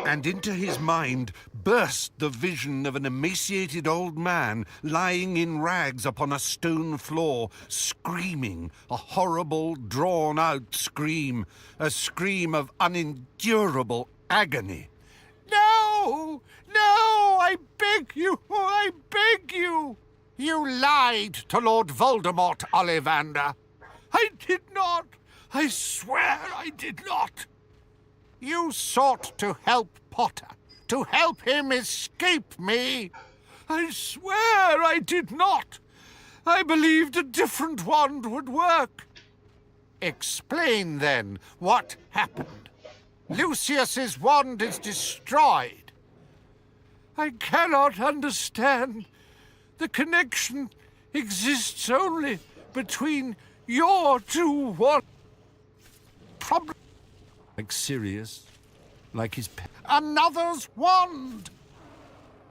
And into his mind burst the vision of an emaciated old man lying in rags upon a stone floor, screaming, a horrible, drawn-out scream, a scream of unendurable agony. "No! No! I beg you! I beg you! You lied to Lord Voldemort, Ollivander!" "I did not! I swear I did not!" "You sought to help Potter, to help him escape me." "I swear I did not! I believed a different wand would work." "Explain, then, what happened. Lucius's wand is destroyed." "I cannot understand. The connection exists only between your two wands. Problem like Sirius, like his another's wand."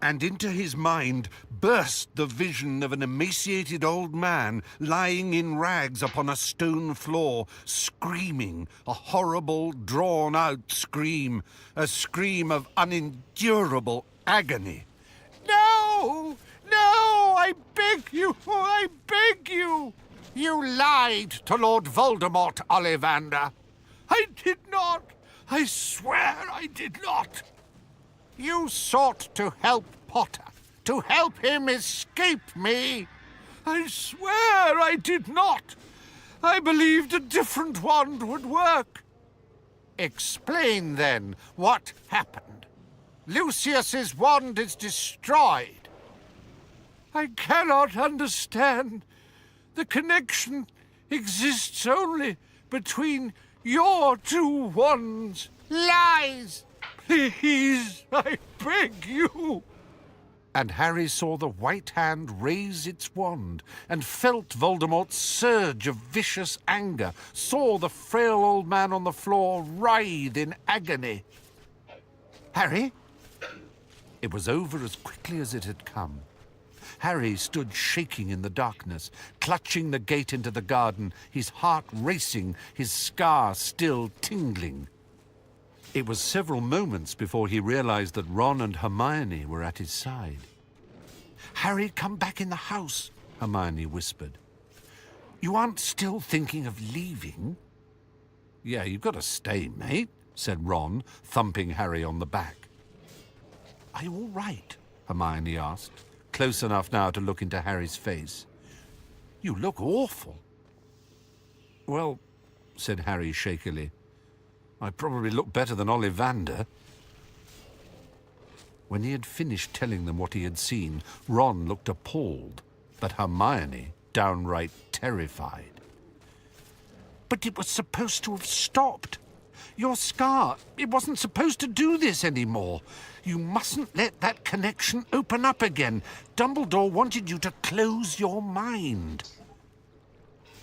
And into his mind burst the vision of an emaciated old man lying in rags upon a stone floor, screaming, a horrible, drawn-out scream, a scream of unendurable agony. "No! No! I beg you! I beg you! You lied to Lord Voldemort, Ollivander." "I did not! I swear I did not!" "You sought to help Potter, to help him escape me." "I swear I did not! I believed a different wand would work." "Explain, then, what happened. Lucius's wand is destroyed." "I cannot understand. The connection exists only between your two wands." "Lies!" "Please, I beg you." And Harry saw the white hand raise its wand and felt Voldemort's surge of vicious anger, saw the frail old man on the floor writhe in agony. "Harry?" It was over as quickly as it had come. Harry stood shaking in the darkness, clutching the gate into the garden, his heart racing, his scar still tingling. It was several moments before he realized that Ron and Hermione were at his side. "Harry, come back in the house," Hermione whispered. "You aren't still thinking of leaving?" "Yeah, you've got to stay, mate," said Ron, thumping Harry on the back. "Are you all right?" Hermione asked, close enough now to look into Harry's face. "You look awful." "Well," said Harry shakily, "I probably look better than Ollivander." When he had finished telling them what he had seen, Ron looked appalled, but Hermione downright terrified. "But it was supposed to have stopped. Your scar, it wasn't supposed to do this anymore. You mustn't let that connection open up again. Dumbledore wanted you to close your mind."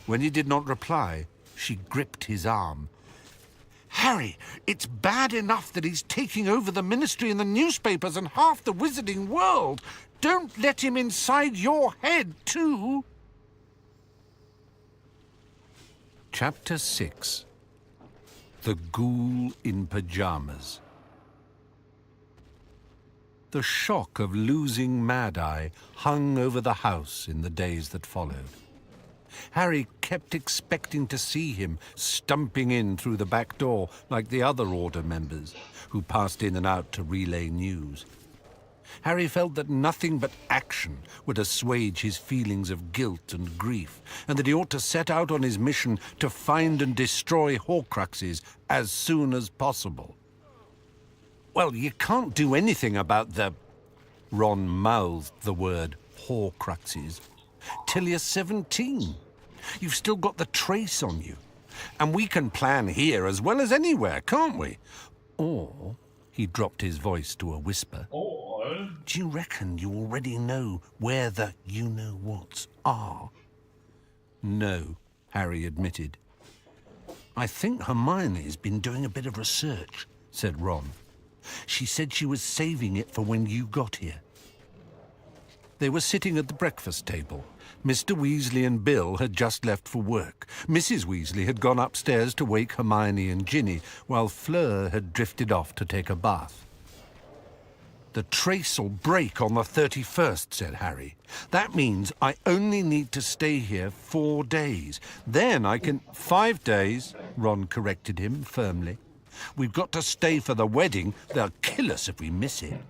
When he did not reply, she gripped his arm. "Harry, it's bad enough that he's taking over the ministry and the newspapers and half the wizarding world. Don't let him inside your head, too." Chapter 6. The Ghoul in Pyjamas. The shock of losing Mad-Eye hung over the house in the days that followed. Harry kept expecting to see him stumping in through the back door like the other Order members who passed in and out to relay news. Harry felt that nothing but action would assuage his feelings of guilt and grief, and that he ought to set out on his mission to find and destroy Horcruxes as soon as possible. "Well, you can't do anything about the—" Ron mouthed the word Horcruxes. "Till you're 17. You've still got the trace on you. And we can plan here as well as anywhere, can't we? Or," he dropped his voice to a whisper, "do you reckon you already know where the you-know-whats are?" "No," Harry admitted. "I think Hermione's been doing a bit of research," said Ron. "She said she was saving it for when you got here." They were sitting at the breakfast table. Mr. Weasley and Bill had just left for work. Mrs. Weasley had gone upstairs to wake Hermione and Ginny, while Fleur had drifted off to take a bath. "The trace'll break on the 31st, said Harry. "That means I only need to stay here 4 days. Then I can—" "5 days, Ron corrected him firmly. "We've got to stay for the wedding. They'll kill us if we miss it."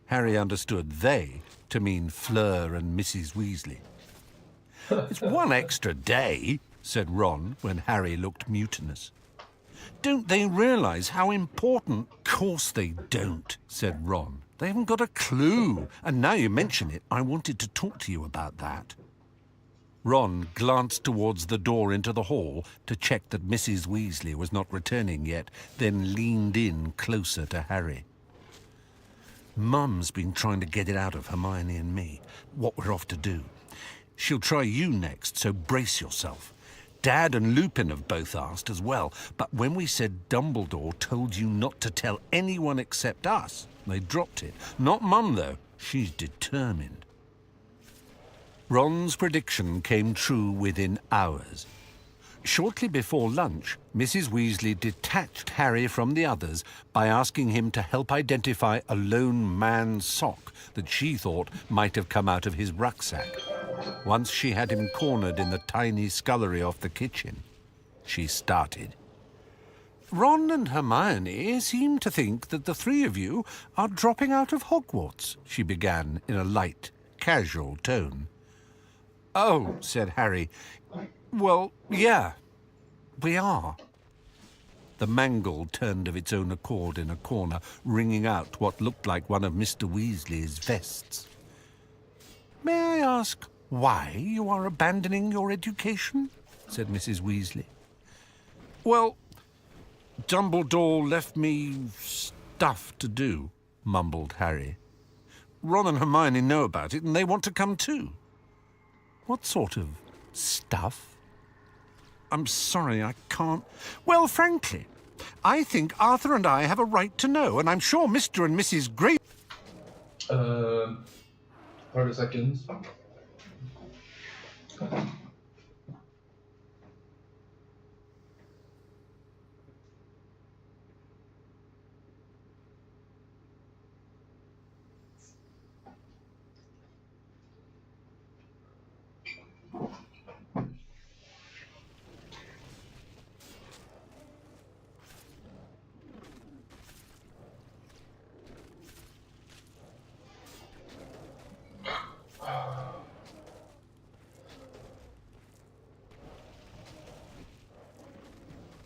Harry understood "they" to mean Fleur and Mrs. Weasley. "It's 1 extra day," said Ron when Harry looked mutinous. "Don't they realise how important—" "Course they don't," said Ron. "They haven't got a clue. And now you mention it, I wanted to talk to you about that." Ron glanced towards the door into the hall to check that Mrs. Weasley was not returning yet, then leaned in closer to Harry. "Mum's been trying to get it out of Hermione and me, what we're off to do. She'll try you next, so brace yourself. Dad and Lupin have both asked as well, but when we said Dumbledore told you not to tell anyone except us, they dropped it. Not Mum, though. She's determined." Ron's prediction came true within hours. Shortly before lunch, Mrs. Weasley detached Harry from the others by asking him to help identify a lone man's sock that she thought might have come out of his rucksack. Once she had him cornered in the tiny scullery off the kitchen, she started. Ron and Hermione seem to think that the three of you are dropping out of Hogwarts, she began in a light, casual tone. Oh, said Harry. Well, yeah, we are. The mangle turned of its own accord in a corner, wringing out what looked like one of Mr. Weasley's vests. May I ask why you are abandoning your education? Said Mrs. Weasley. Well, Dumbledore left me stuff to do, mumbled Harry. Ron and Hermione know about it, and they want to come too. What sort of stuff? I'm sorry, I can't... Well, frankly, I think Arthur and I have a right to know, and I'm sure Mr. and Mrs. Grey... 30 seconds.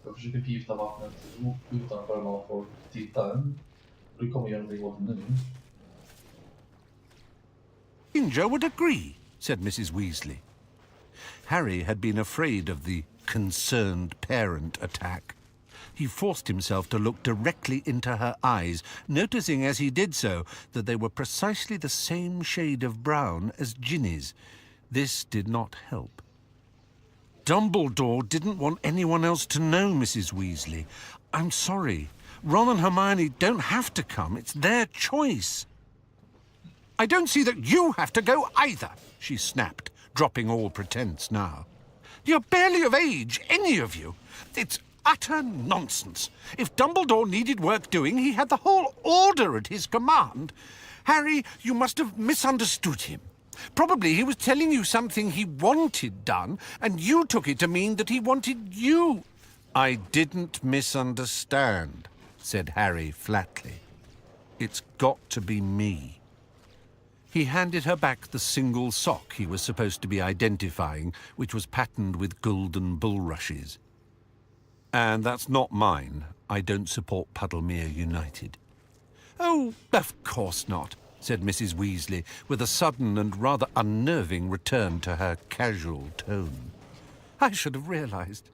Jag försöker förgifta vattnet utanför någon får titta. Du kommer göra någonting åt det nu. Ginger would agree, said Mrs. Weasley. Harry had been afraid of the concerned parent attack. He forced himself to look directly into her eyes, noticing as he did so that they were precisely the same shade of brown as Ginny's. This did not help. Dumbledore didn't want anyone else to know, Mrs. Weasley. I'm sorry. Ron and Hermione don't have to come. It's their choice. I don't see that you have to go either, she snapped, dropping all pretense now. You're barely of age, any of you. It's utter nonsense. If Dumbledore needed work doing, he had the whole order at his command. Harry, you must have misunderstood him. Probably he was telling you something he wanted done, and you took it to mean that he wanted you. I didn't misunderstand, said Harry flatly. It's got to be me. He handed her back the single sock he was supposed to be identifying, which was patterned with golden bulrushes. And that's not mine. I don't support Puddlemere United. Oh, of course not, said Mrs. Weasley, with a sudden and rather unnerving return to her casual tone. I should have realized.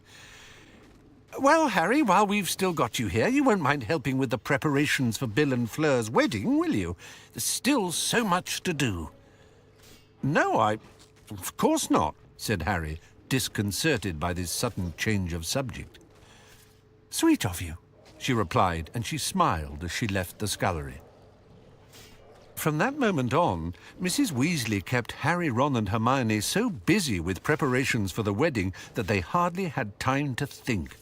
Well, Harry, while we've still got you here, you won't mind helping with the preparations for Bill and Fleur's wedding, will you? There's still so much to do. No, of course not, said Harry, disconcerted by this sudden change of subject. Sweet of you, she replied, and she smiled as she left the scullery. From that moment on, Mrs. Weasley kept Harry, Ron and Hermione so busy with preparations for the wedding that they hardly had time to think.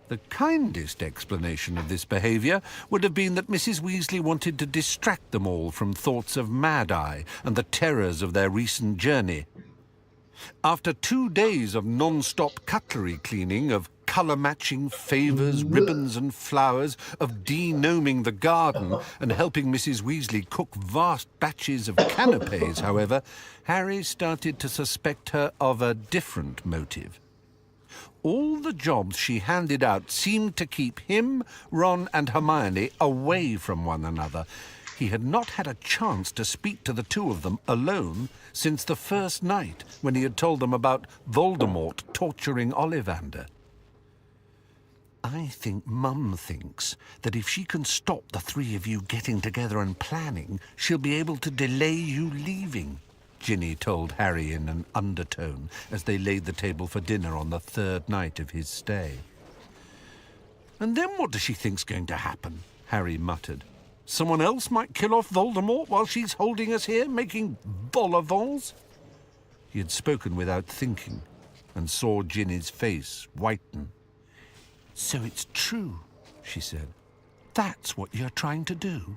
The kindest explanation of this behaviour would have been that Mrs. Weasley wanted to distract them all from thoughts of Mad-Eye and the terrors of their recent journey. After 2 days of non-stop cutlery cleaning, of colour-matching favours, ribbons and flowers, of de-gnoming the garden and helping Mrs. Weasley cook vast batches of canapes, however, Harry started to suspect her of a different motive. All the jobs she handed out seemed to keep him, Ron and Hermione away from one another. He had not had a chance to speak to the two of them alone since the first night when he had told them about Voldemort torturing Ollivander. I think Mum thinks that if she can stop the three of you getting together and planning, she'll be able to delay you leaving, Ginny told Harry in an undertone as they laid the table for dinner on the third night of his stay. And then what does she think's going to happen? Harry muttered. Someone else might kill off Voldemort while she's holding us here, making vol-au-vents? He had spoken without thinking. and saw Ginny's face whiten. "So it's true," she said. "That's what you're trying to do?"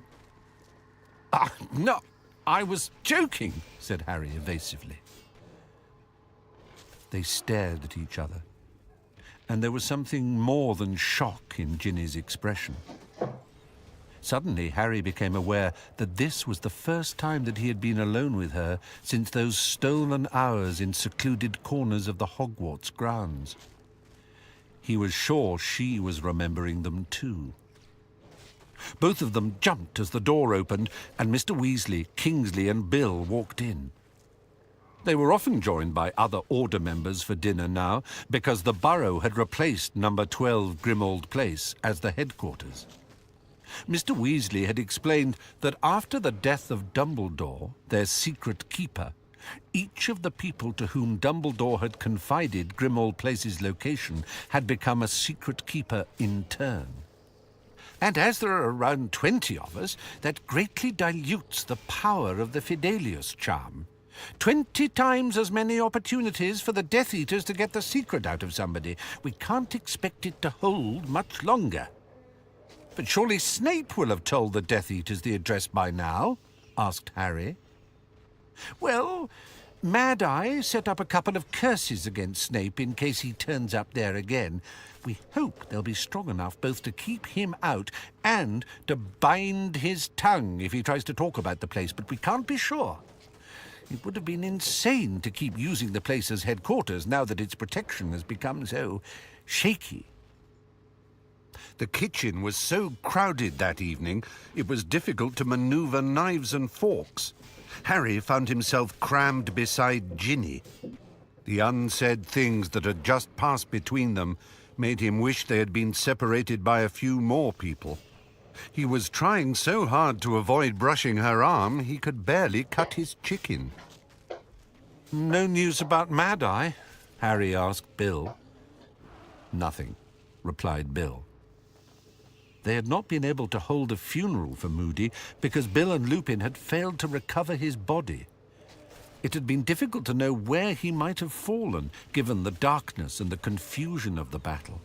"Ah, no, I was joking," said Harry evasively. They stared at each other, and there was something more than shock in Ginny's expression. Suddenly, Harry became aware that this was the first time that he had been alone with her since those stolen hours in secluded corners of the Hogwarts grounds. He was sure she was remembering them too. Both of them jumped as the door opened and Mr. Weasley, Kingsley and Bill walked in. They were often joined by other Order members for dinner now, because the Burrow had replaced number 12 Grimmauld Place as the headquarters. Mr. Weasley had explained that after the death of Dumbledore, their secret keeper, each of the people to whom Dumbledore had confided Grimmauld Place's location had become a secret keeper in turn. And as there are around 20 of us, that greatly dilutes the power of the Fidelius charm. 20 times as many opportunities for the Death Eaters to get the secret out of somebody. We can't expect it to hold much longer. "But surely Snape will have told the Death Eaters the address by now?" asked Harry. "Well, Mad Eye set up a couple of curses against Snape in case he turns up there again. We hope they'll be strong enough both to keep him out and to bind his tongue if he tries to talk about the place, but we can't be sure. It would have been insane to keep using the place as headquarters now that its protection has become so shaky." The kitchen was so crowded that evening, it was difficult to maneuver knives and forks. Harry found himself crammed beside Ginny. The unsaid things that had just passed between them made him wish they had been separated by a few more people. He was trying so hard to avoid brushing her arm, he could barely cut his chicken. "No news about Mad Eye?" Harry asked Bill. "Nothing," replied Bill. They had not been able to hold a funeral for Moody because Bill and Lupin had failed to recover his body. It had been difficult to know where he might have fallen, given the darkness and the confusion of the battle.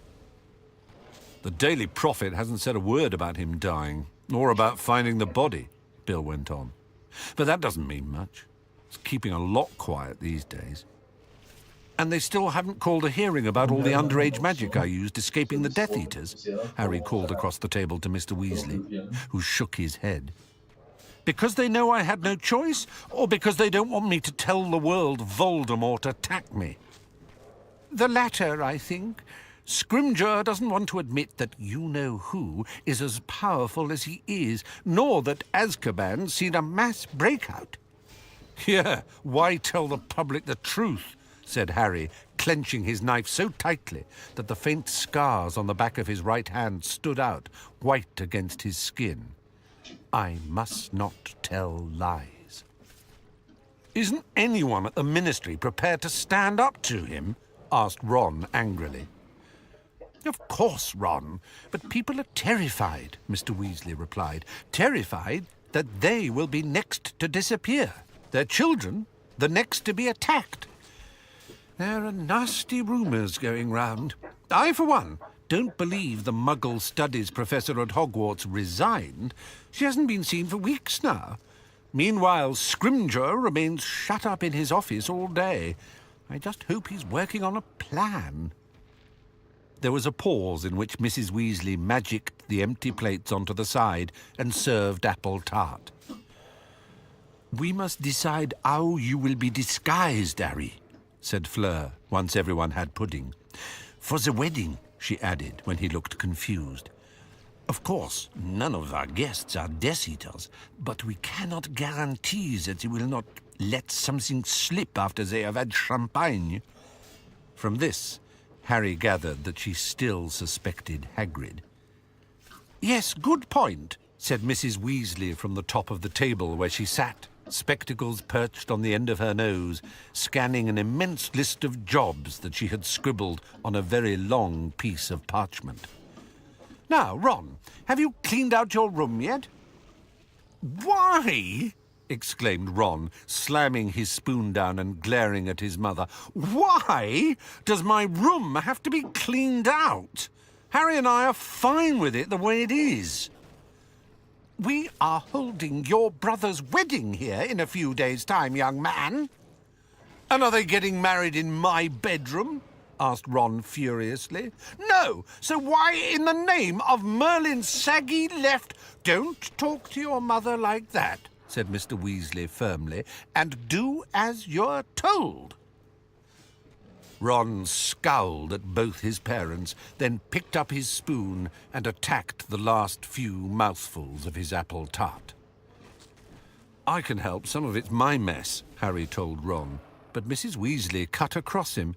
"The Daily Prophet hasn't said a word about him dying, nor about finding the body," Bill went on. "But that doesn't mean much. It's keeping a lot quiet these days. And they still haven't called a hearing about all the underage magic I used escaping the Death Eaters," Harry called across the table to Mr. Weasley, who shook his head. "Because they know I had no choice, or because they don't want me to tell the world Voldemort attacked me?" "The latter, I think. Scrimgeour doesn't want to admit that you-know-who is as powerful as he is, nor that Azkaban's seen a mass breakout." "Yeah, why tell the public the truth?" said Harry, clenching his knife so tightly that the faint scars on the back of his right hand stood out, white against his skin. "I must not tell lies." "Isn't anyone at the Ministry prepared to stand up to him?" asked Ron angrily. "Of course, Ron, but people are terrified," Mr. Weasley replied. "Terrified that they will be next to disappear. Their children, the next to be attacked. There are nasty rumours going round. I, for one, don't believe the Muggle Studies professor at Hogwarts resigned. She hasn't been seen for weeks now. Meanwhile, Scrimgeour remains shut up in his office all day. I just hope he's working on a plan." There was a pause in which Mrs. Weasley magicked the empty plates onto the side and served apple tart. "We must decide how you will be disguised, Harry," said Fleur, once everyone had pudding. "For the wedding," she added, when he looked confused. "Of course, none of our guests are Death Eaters, but we cannot guarantee that they will not let something slip after they have had champagne." From this, Harry gathered that she still suspected Hagrid. "Yes, good point," said Mrs. Weasley from the top of the table where she sat, spectacles perched on the end of her nose, scanning an immense list of jobs that she had scribbled on a very long piece of parchment. "Now, Ron, have you cleaned out your room yet?" "Why?" exclaimed Ron, slamming his spoon down and glaring at his mother. "Why does my room have to be cleaned out? Harry and I are fine with it the way it is. We are holding your brother's wedding here in a few days' time, young man." "And are they getting married in my bedroom?" asked Ron furiously. "No, so why in the name of Merlin's saggy left—" "Don't talk to your mother like that," said Mr. Weasley firmly, "and do as you're told." Ron scowled at both his parents, then picked up his spoon and attacked the last few mouthfuls of his apple tart. "I can help. Some of it's my mess," Harry told Ron, but Mrs. Weasley cut across him.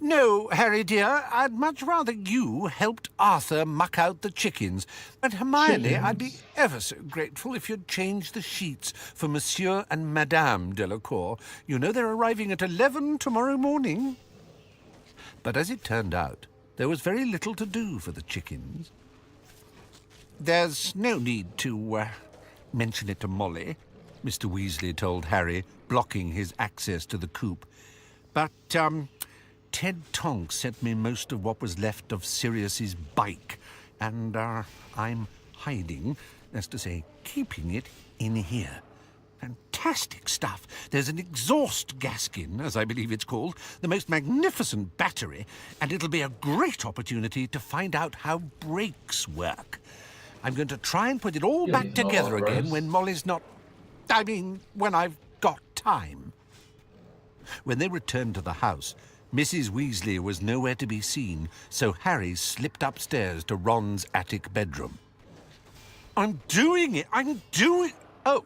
"No, Harry dear, I'd much rather you helped Arthur muck out the chickens. And Hermione, I'd be ever so grateful if you'd change the sheets for Monsieur and Madame Delacour. You know they're arriving at 11 tomorrow morning." But as it turned out, there was very little to do for the chickens. "There's no need to mention it to Molly," Mr. Weasley told Harry, blocking his access to the coop. "But, Ted Tonks sent me most of what was left of Sirius's bike, and, I'm hiding, that's to say, keeping it in here. Fantastic stuff. There's an exhaust gaskin, as I believe it's called, the most magnificent battery, and it'll be a great opportunity to find out how brakes work. I'm going to try and put it all back together again when Molly's not... when I've got time." When they returned to the house, Mrs. Weasley was nowhere to be seen, so Harry slipped upstairs to Ron's attic bedroom. I'm doing it! Oh,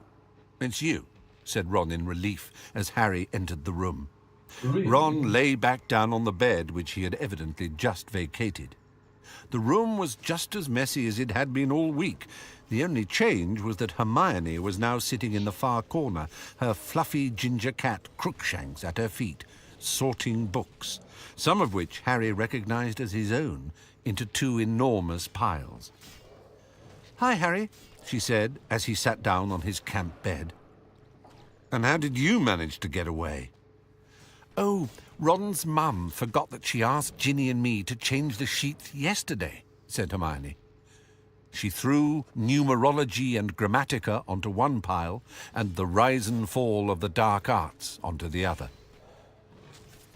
it's you, said Ron in relief as Harry entered the room. Really? Ron lay back down on the bed, which he had evidently just vacated. The room was just as messy as it had been all week. The only change was that Hermione was now sitting in the far corner, her fluffy ginger cat Crookshanks at her feet, sorting books, some of which Harry recognized as his own, into two enormous piles. "Hi, Harry," she said as he sat down on his camp bed. "And how did you manage to get away?" "Oh, Ron's mum forgot that she asked Ginny and me to change the sheets yesterday," said Hermione. She threw numerology and grammatica onto one pile and the rise and fall of the dark arts onto the other.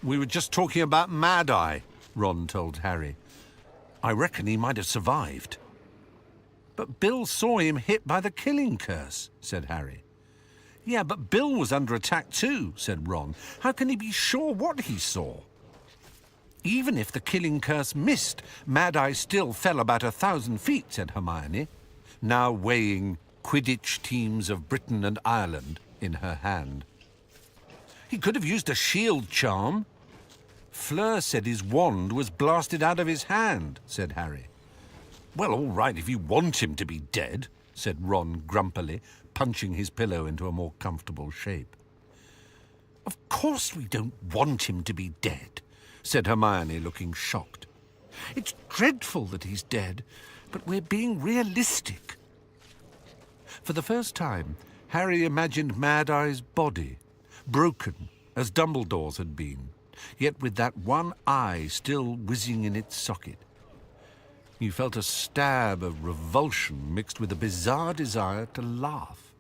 "We were just talking about Mad-Eye," Ron told Harry. "I reckon he might have survived." "But Bill saw him hit by the killing curse," said Harry. "Yeah, but Bill was under attack too," said Ron. "How can he be sure what he saw?" "Even if the killing curse missed, Mad-Eye still fell about 1,000 feet," said Hermione, now weighing Quidditch teams of Britain and Ireland in her hand. "He could have used a shield charm." "Fleur said his wand was blasted out of his hand," said Harry. "Well, all right, if you want him to be dead," said Ron grumpily, punching his pillow into a more comfortable shape. "Of course we don't want him to be dead," said Hermione, looking shocked. "It's dreadful that he's dead, but we're being realistic." For the first time, Harry imagined Mad-Eye's body, broken as Dumbledore's had been, yet with that one eye still whizzing in its socket. He felt a stab of revulsion mixed with a bizarre desire to laugh.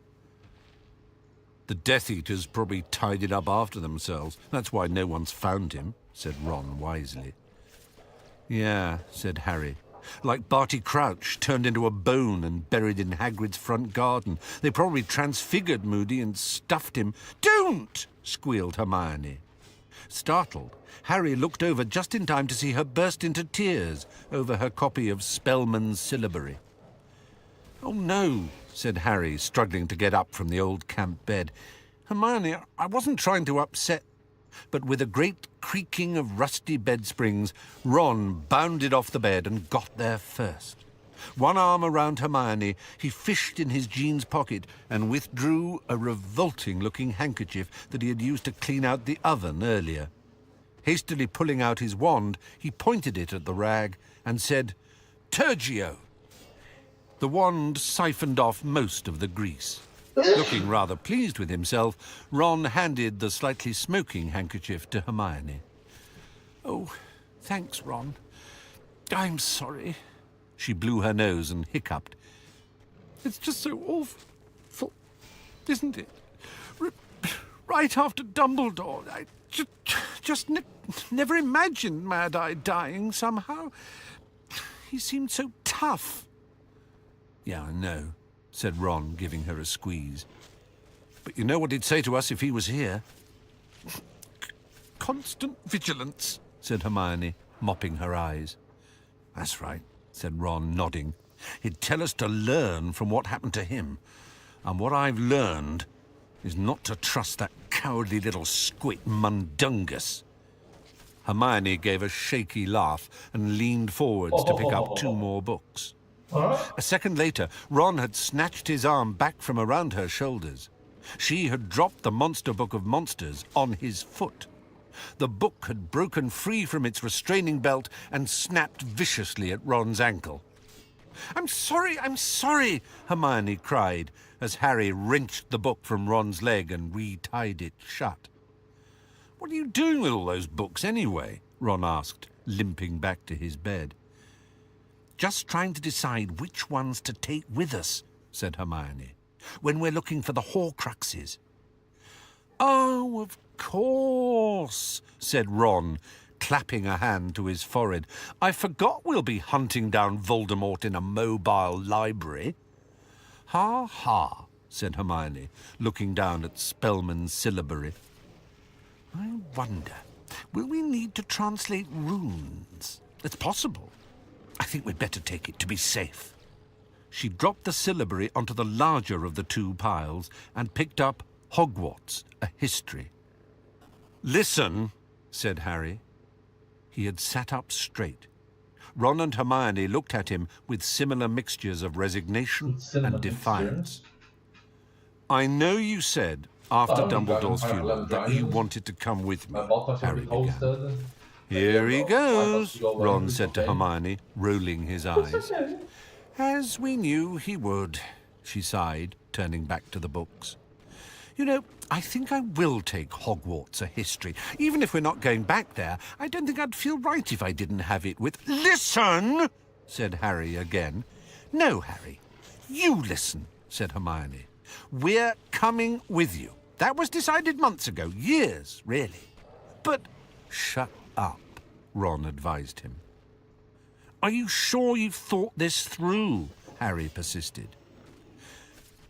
"The Death Eaters probably tied it up after themselves. That's why no one's found him," said Ron wisely. "Yeah," said Harry. "Like Barty Crouch, turned into a bone and buried in Hagrid's front garden. They probably transfigured Moody and stuffed him." "Don't!" squealed Hermione. Startled, Harry looked over just in time to see her burst into tears over her copy of Spellman's syllabary. "Oh, no," said Harry, struggling to get up from the old camp bed. "Hermione, I wasn't trying to upset..." But with a great creaking of rusty bed springs, Ron bounded off the bed and got there first. One arm around Hermione, he fished in his jeans pocket and withdrew a revolting-looking handkerchief that he had used to clean out the oven earlier. Hastily pulling out his wand, he pointed it at the rag and said, "Turgio." The wand siphoned off most of the grease. Looking rather pleased with himself, Ron handed the slightly smoking handkerchief to Hermione. "Oh, thanks, Ron. I'm sorry." She blew her nose and hiccuped. "It's just so awful, isn't it? Right after Dumbledore, I just never imagined Mad Eye dying somehow. He seemed so tough." "Yeah, I know," said Ron, giving her a squeeze. "But you know what he'd say to us if he was here?" "Constant vigilance," said Hermione, mopping her eyes. "That's right," said Ron, nodding. "He'd tell us to learn from what happened to him. And what I've learned is not to trust that cowardly little squit Mundungus." Hermione gave a shaky laugh and leaned forwards to pick up 2 more books. A second later, Ron had snatched his arm back from around her shoulders. She had dropped the Monster Book of Monsters on his foot. The book had broken free from its restraining belt and snapped viciously at Ron's ankle. I'm sorry, Hermione cried, as Harry wrenched the book from Ron's leg and retied it shut. "What are you doing with all those books, anyway?" Ron asked, limping back to his bed. "Just trying to decide which ones to take with us," said Hermione, "when we're looking for the Horcruxes." "Oh, of course," said Ron, clapping a hand to his forehead. "I forgot we'll be hunting down Voldemort in a mobile library." "Ha, ha," said Hermione, looking down at Spellman's syllabary. "I wonder, will we need to translate runes? It's possible. I think we'd better take it to be safe." She dropped the syllabary onto the larger of the 2 piles and picked up Hogwarts, a history. "Listen," said Harry. He had sat up straight. Ron and Hermione looked at him with similar mixtures of resignation and defiance. "I know you said, after Dumbledore's funeral, that you wanted to come with me," Harry began. "Here he goes," Ron said to Hermione, rolling his eyes. "As we knew he would," she sighed, turning back to the books. "You know, I think I will take Hogwarts, a history. Even if we're not going back there, I don't think I'd feel right if I didn't have it with—" "Listen!" said Harry again. "No, Harry, you listen," said Hermione. "We're coming with you. That was decided months ago, years, really." "But—" "Shut up," Ron advised him. "Are you sure you've thought this through?" Harry persisted.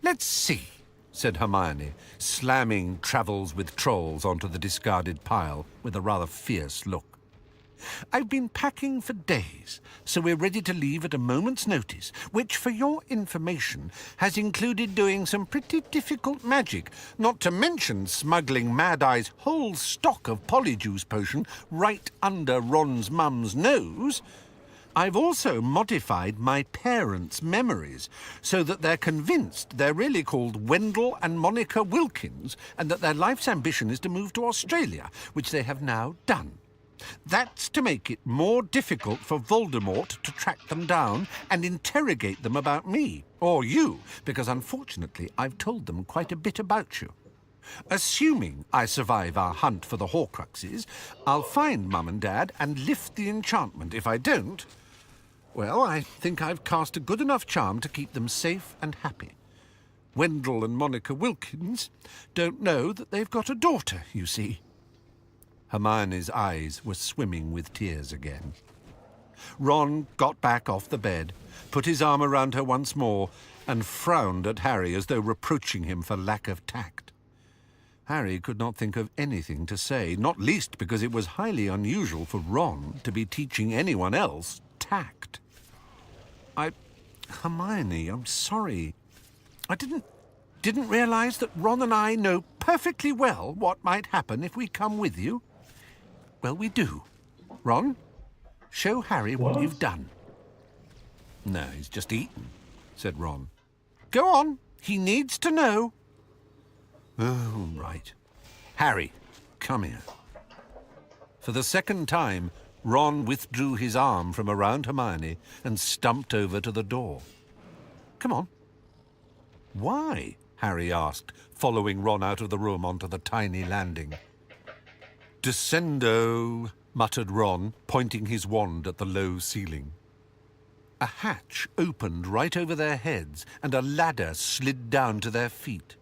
"Let's see," said Hermione, slamming Travels with Trolls onto the discarded pile with a rather fierce look. "I've been packing for days, so we're ready to leave at a moment's notice, which, for your information, has included doing some pretty difficult magic, not to mention smuggling Mad Eye's whole stock of Polyjuice potion right under Ron's mum's nose. I've also modified my parents' memories so that they're convinced they're really called Wendell and Monica Wilkins and that their life's ambition is to move to Australia, which they have now done. That's to make it more difficult for Voldemort to track them down and interrogate them about me, or you, because unfortunately I've told them quite a bit about you. Assuming I survive our hunt for the Horcruxes, I'll find Mum and Dad and lift the enchantment. If I don't, well, I think I've cast a good enough charm to keep them safe and happy. Wendell and Monica Wilkins don't know that they've got a daughter, you see." Hermione's eyes were swimming with tears again. Ron got back off the bed, put his arm around her once more, and frowned at Harry as though reproaching him for lack of tact. Harry could not think of anything to say, not least because it was highly unusual for Ron to be teaching anyone else tact. Hermione, I'm sorry. I didn't realize that Ron and I know perfectly well what might happen if we come with you. Well, we do. Ron, show Harry what you've done." "No, he's just eaten," said Ron. "Go on, he needs to know." "Oh, right. Harry, come here." For the second time, Ron withdrew his arm from around Hermione and stumped over to the door. "Come on." "Why?" Harry asked, following Ron out of the room onto the tiny landing. Descendo, muttered Ron, pointing his wand at the low ceiling. A hatch opened right over their heads and a ladder slid down to their feet.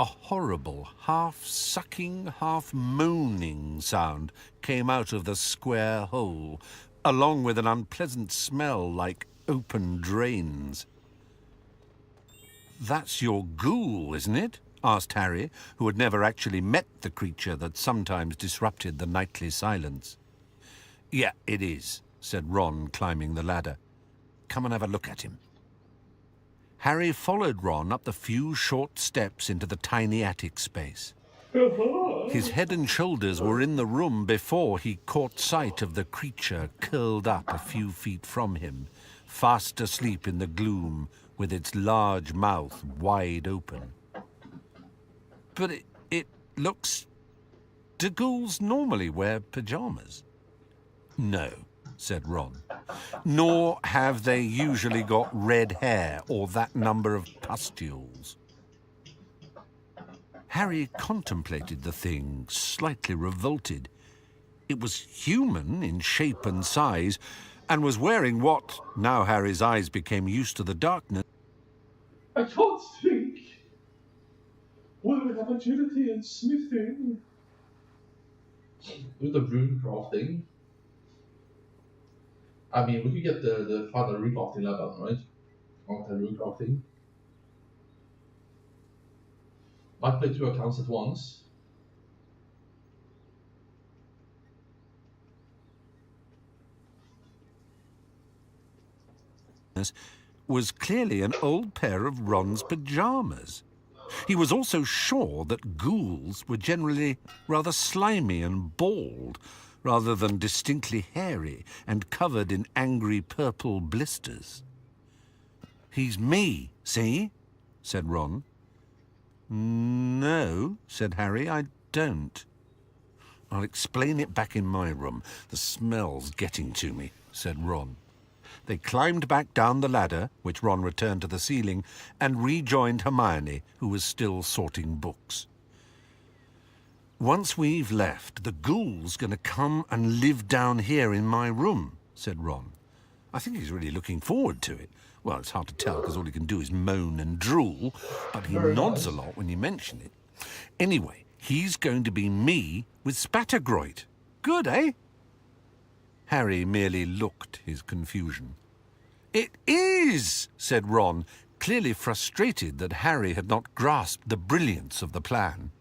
A horrible, half-sucking, half-moaning sound came out of the square hole, along with an unpleasant smell like open drains. "That's your ghoul, isn't it?" asked Harry, who had never actually met the creature that sometimes disrupted the nightly silence. "Yeah, it is," said Ron, climbing the ladder. "Come and have a look at him." Harry followed Ron up the few short steps into the tiny attic space. His head and shoulders were in the room before he caught sight of the creature curled up a few feet from him, fast asleep in the gloom with its large mouth wide open. "But it looks... Do ghouls normally wear pyjamas?" "No," said Ron. "Nor have they usually got red hair or that number of pustules." Harry contemplated the thing, slightly revolted. It was human in shape and size, and was wearing what, now Harry's eyes became used to the darkness... I can't think. Well, we have agility and smithing. With the rune crafting. I mean, we could get the final rune crafting level, right? On the rune crafting. Might play 2 accounts at once. was clearly an old pair of Ron's pyjamas. He was also sure that ghouls were generally rather slimy and bald, rather than distinctly hairy and covered in angry purple blisters. "He's me, see?" said Ron. "No," said Harry, "I don't." "I'll explain it back in my room. The smell's getting to me," said Ron. They climbed back down the ladder, which Ron returned to the ceiling, and rejoined Hermione, who was still sorting books. "Once we've left, the ghoul's going to come and live down here in my room," said Ron. "I think he's really looking forward to it. Well, it's hard to tell because all he can do is moan and drool, but he nods a lot when you mention it. Anyway, he's going to be me with Spattergroit. Good, eh?" Harry merely looked his confusion. "It is," said Ron, clearly frustrated that Harry had not grasped the brilliance of the plan.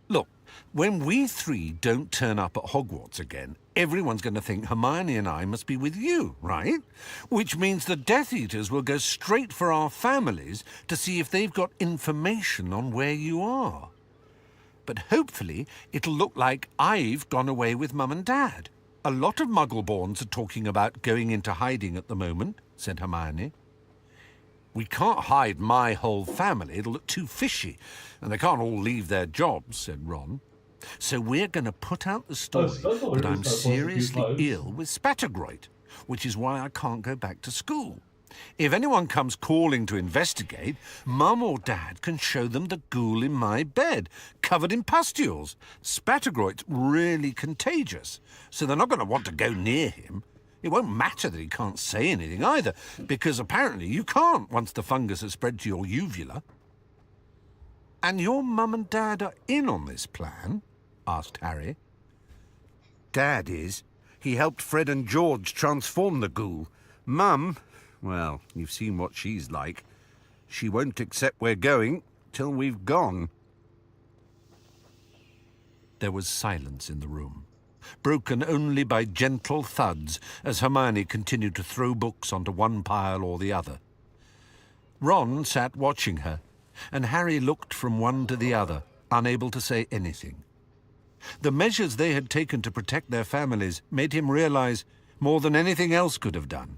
"Look, when we 3 don't turn up at Hogwarts again, everyone's going to think Hermione and I must be with you, right? Which means the Death Eaters will go straight for our families to see if they've got information on where you are. But hopefully it'll look like I've gone away with Mum and Dad. A lot of Muggleborns are talking about going into hiding at the moment," said Hermione. "We can't hide my whole family. It'll look too fishy, and they can't all leave their jobs," said Ron. "So we're going to put out the story that I'm seriously ill with Spattergroit, which is why I can't go back to school. If anyone comes calling to investigate, Mum or Dad can show them the ghoul in my bed, covered in pustules. Spattergroit's really contagious, so they're not going to want to go near him. It won't matter that he can't say anything either, because apparently you can't once the fungus has spread to your uvula." "And your Mum and Dad are in on this plan?" asked Harry. "Dad is. He helped Fred and George transform the ghoul. Mum... well, you've seen what she's like. She won't accept we're going till we've gone." There was silence in the room, broken only by gentle thuds as Hermione continued to throw books onto one pile or the other. Ron sat watching her, and Harry looked from one to the other, unable to say anything. The measures they had taken to protect their families made him realize, more than anything else could have done,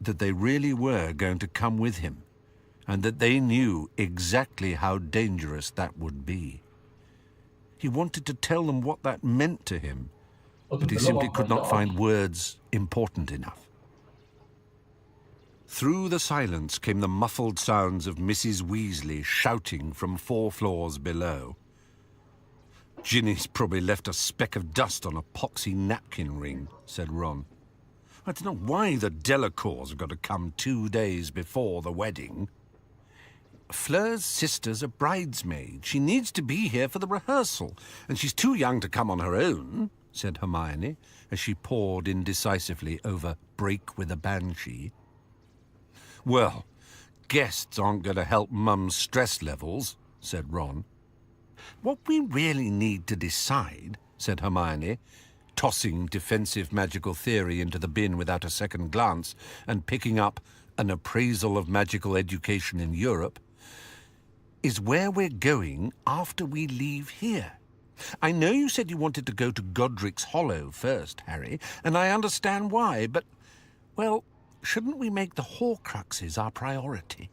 that they really were going to come with him, and that they knew exactly how dangerous that would be. He wanted to tell them what that meant to him, but he simply could not find words important enough. Through the silence came the muffled sounds of Mrs. Weasley shouting from 4 floors below. "Ginny's probably left a speck of dust on a poxy napkin ring," said Ron. "I don't know why the Delacours have got to come 2 days before the wedding." "Fleur's sister's a bridesmaid. She needs to be here for the rehearsal, and she's too young to come on her own," said Hermione, as she pored indecisively over Break with a Banshee. "Well, guests aren't going to help Mum's stress levels," said Ron. "What we really need to decide," said Hermione, tossing defensive magical theory into the bin without a second glance and picking up An Appraisal of Magical Education in Europe, "is where we're going after we leave here. I know you said you wanted to go to Godric's Hollow first, Harry, and I understand why, but, well, shouldn't we make the Horcruxes our priority?"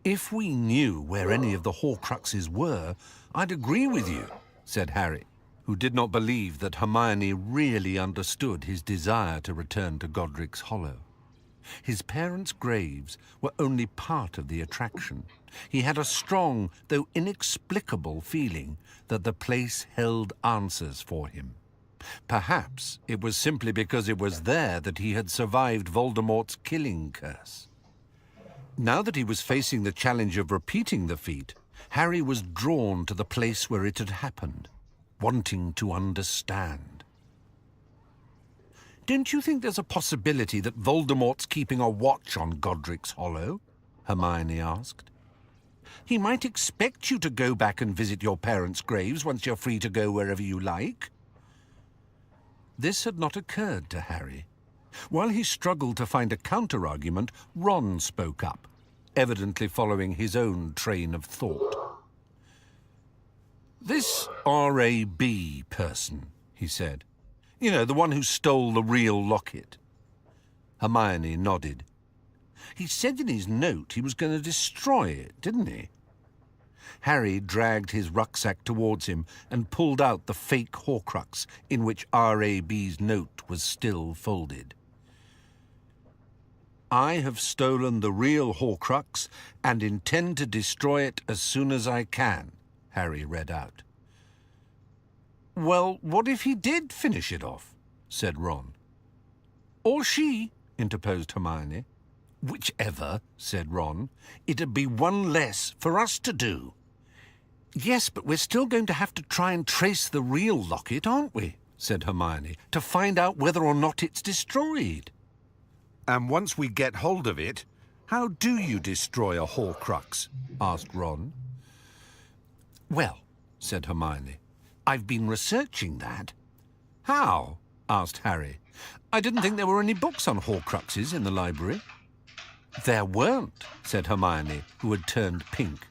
"If we knew where any of the Horcruxes were, I'd agree with you," said Harry, who did not believe that Hermione really understood his desire to return to Godric's Hollow. His parents' graves were only part of the attraction. He had a strong, though inexplicable, feeling that the place held answers for him. Perhaps it was simply because it was there that he had survived Voldemort's killing curse. Now that he was facing the challenge of repeating the feat, Harry was drawn to the place where it had happened, wanting to understand. "Don't you think there's a possibility that Voldemort's keeping a watch on Godric's Hollow?" Hermione asked. "He might expect you to go back and visit your parents' graves once you're free to go wherever you like." This had not occurred to Harry. While he struggled to find a counter-argument, Ron spoke up, evidently following his own train of thought. "This R.A.B. person," he said. "You know, the one who stole the real locket." Hermione nodded. "He said in his note he was going to destroy it, didn't he?" Harry dragged his rucksack towards him and pulled out the fake Horcrux in which R.A.B.'s note was still folded. "I have stolen the real Horcrux and intend to destroy it as soon as I can," Harry read out. "Well, what if he did finish it off?" said Ron. "Or she," interposed Hermione. "Whichever," said Ron. "It'd be one less for us to do." "Yes, but we're still going to have to try and trace the real locket, aren't we?" said Hermione, "to find out whether or not it's destroyed." "And once we get hold of it, how do you destroy a Horcrux?" asked Ron. "Well," said Hermione, "I've been researching that." "How?" asked Harry. "I didn't think there were any books on Horcruxes in the library." "There weren't," said Hermione, who had turned pink.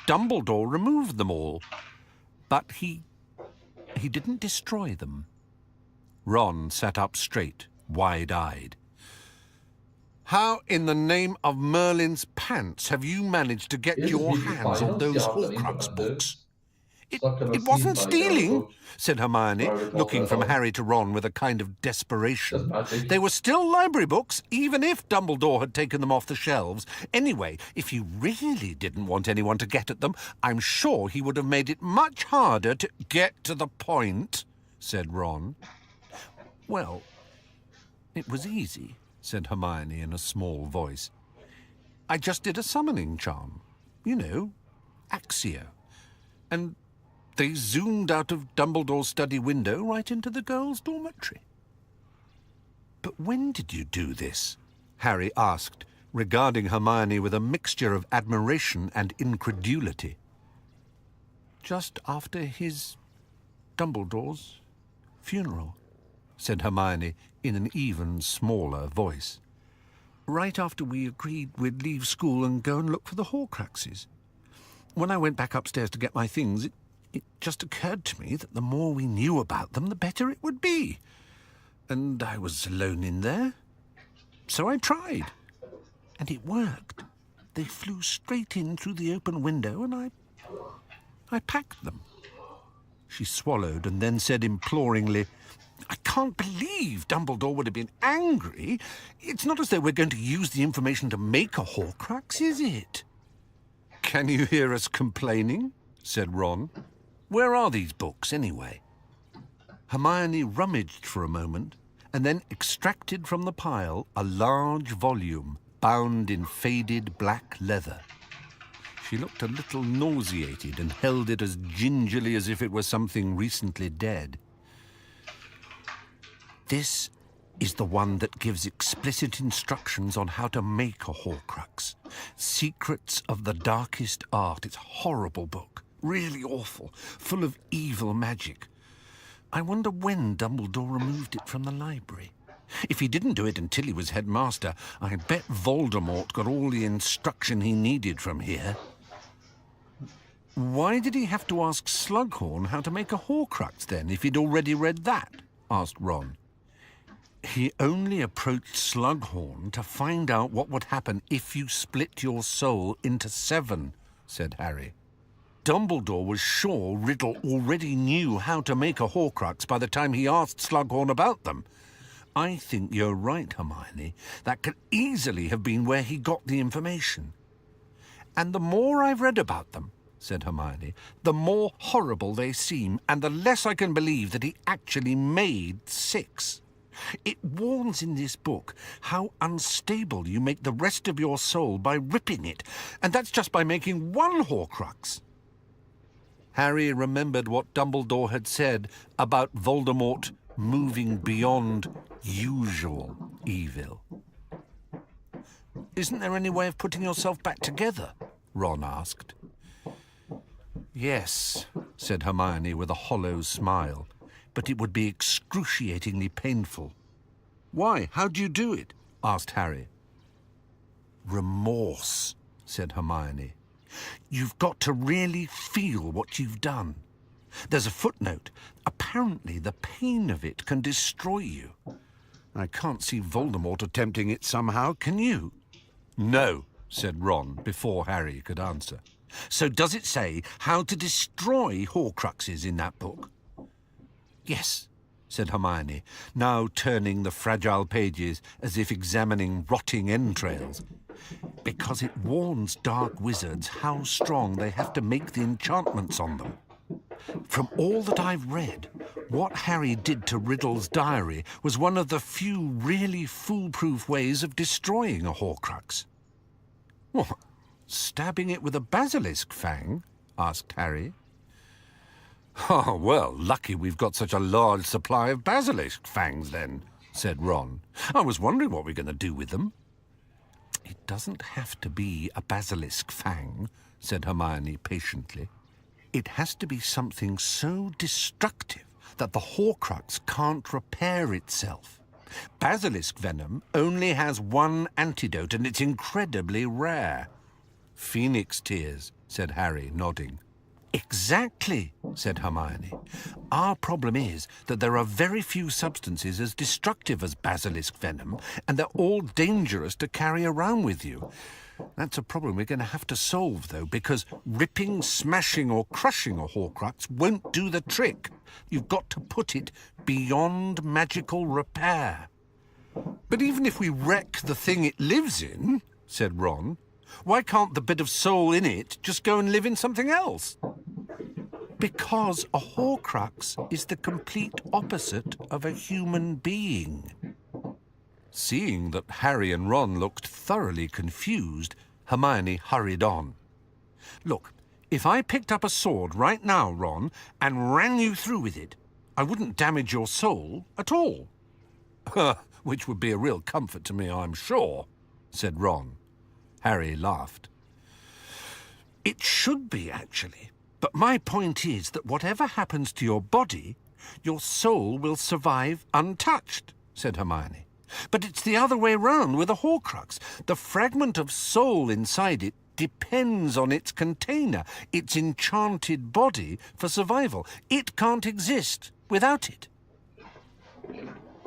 "Dumbledore removed them all. But he didn't destroy them." Ron sat up straight, wide-eyed. "How in the name of Merlin's pants have you managed to get your hands on those Horcrux books?" It wasn't stealing," said Hermione, looking from Harry to Ron with a kind of desperation. "They were still library books, even if Dumbledore had taken them off the shelves. Anyway, if he really didn't want anyone to get at them, I'm sure he would have made it much harder to—" "Get to the point," said Ron. "Well, it was easy," said Hermione in a small voice. "I just did a summoning charm. You know, Accio. And they zoomed out of Dumbledore's study window right into the girls' dormitory." "But when did you do this?" Harry asked, regarding Hermione with a mixture of admiration and incredulity. "Just after Dumbledore's funeral," said Hermione in an even smaller voice. "Right after we agreed we'd leave school and go and look for the Horcruxes. When I went back upstairs to get my things, it just occurred to me that the more we knew about them, the better it would be. And I was alone in there. So I tried. And it worked. They flew straight in through the open window and I packed them." She swallowed and then said imploringly, "I can't believe Dumbledore would have been angry. It's not as though we're going to use the information to make a Horcrux, is it? Can you hear us complaining? Said Ron. Where are these books, anyway? Hermione rummaged for a moment and then extracted from the pile a large volume bound in faded black leather. She looked a little nauseated and held it as gingerly as if it were something recently dead. This is the one that gives explicit instructions on how to make a Horcrux. Secrets of the Darkest Art. It's a horrible book. Really awful. Full of evil magic. I wonder when Dumbledore removed it from the library. If he didn't do it until he was headmaster, I bet Voldemort got all the instruction he needed from here. Why did he have to ask Slughorn how to make a Horcrux, then, if he'd already read that? Asked Ron. He only approached Slughorn to find out what would happen if you split your soul into 7, said Harry. Dumbledore was sure Riddle already knew how to make a Horcrux by the time he asked Slughorn about them. I think you're right, Hermione. That could easily have been where he got the information. And the more I've read about them, said Hermione, the more horrible they seem, and the less I can believe that he actually made 6. It warns in this book how unstable you make the rest of your soul by ripping it, and that's just by making one Horcrux. Harry remembered what Dumbledore had said about Voldemort moving beyond usual evil. Isn't there any way of putting yourself back together? Ron asked. Yes, said Hermione with a hollow smile, but it would be excruciatingly painful. Why? How do you do it? Asked Harry. Remorse, said Hermione. You've got to really feel what you've done. There's a footnote. Apparently the pain of it can destroy you. I can't see Voldemort attempting it somehow, can you? No, said Ron, before Harry could answer. So does it say how to destroy Horcruxes in that book? Yes, said Hermione, now turning the fragile pages as if examining rotting entrails. Because it warns dark wizards how strong they have to make the enchantments on them. From all that I've read, what Harry did to Riddle's diary was one of the few really foolproof ways of destroying a Horcrux. What? Stabbing it with a basilisk fang? Asked Harry. Oh, well, lucky we've got such a large supply of basilisk fangs, then, said Ron. I was wondering what we're going to do with them. It doesn't have to be a basilisk fang, said Hermione patiently. It has to be something so destructive that the Horcrux can't repair itself. Basilisk venom only has one antidote, and it's incredibly rare. Phoenix tears, said Harry, nodding. Exactly, said Hermione. Our problem is that there are very few substances as destructive as basilisk venom, and they're all dangerous to carry around with you. That's a problem we're going to have to solve, though, because ripping, smashing, or crushing a Horcrux won't do the trick. You've got to put it beyond magical repair. But even if we wreck the thing it lives in, said Ron, why can't the bit of soul in it just go and live in something else? Because a Horcrux is the complete opposite of a human being. Seeing that Harry and Ron looked thoroughly confused, Hermione hurried on. Look, if I picked up a sword right now, Ron, and ran you through with it, I wouldn't damage your soul at all. Which would be a real comfort to me, I'm sure, said Ron. Harry laughed. It should be, actually. But my point is that whatever happens to your body, your soul will survive untouched, said Hermione. But it's the other way round with a Horcrux. The fragment of soul inside it depends on its container, its enchanted body, for survival. It can't exist without it.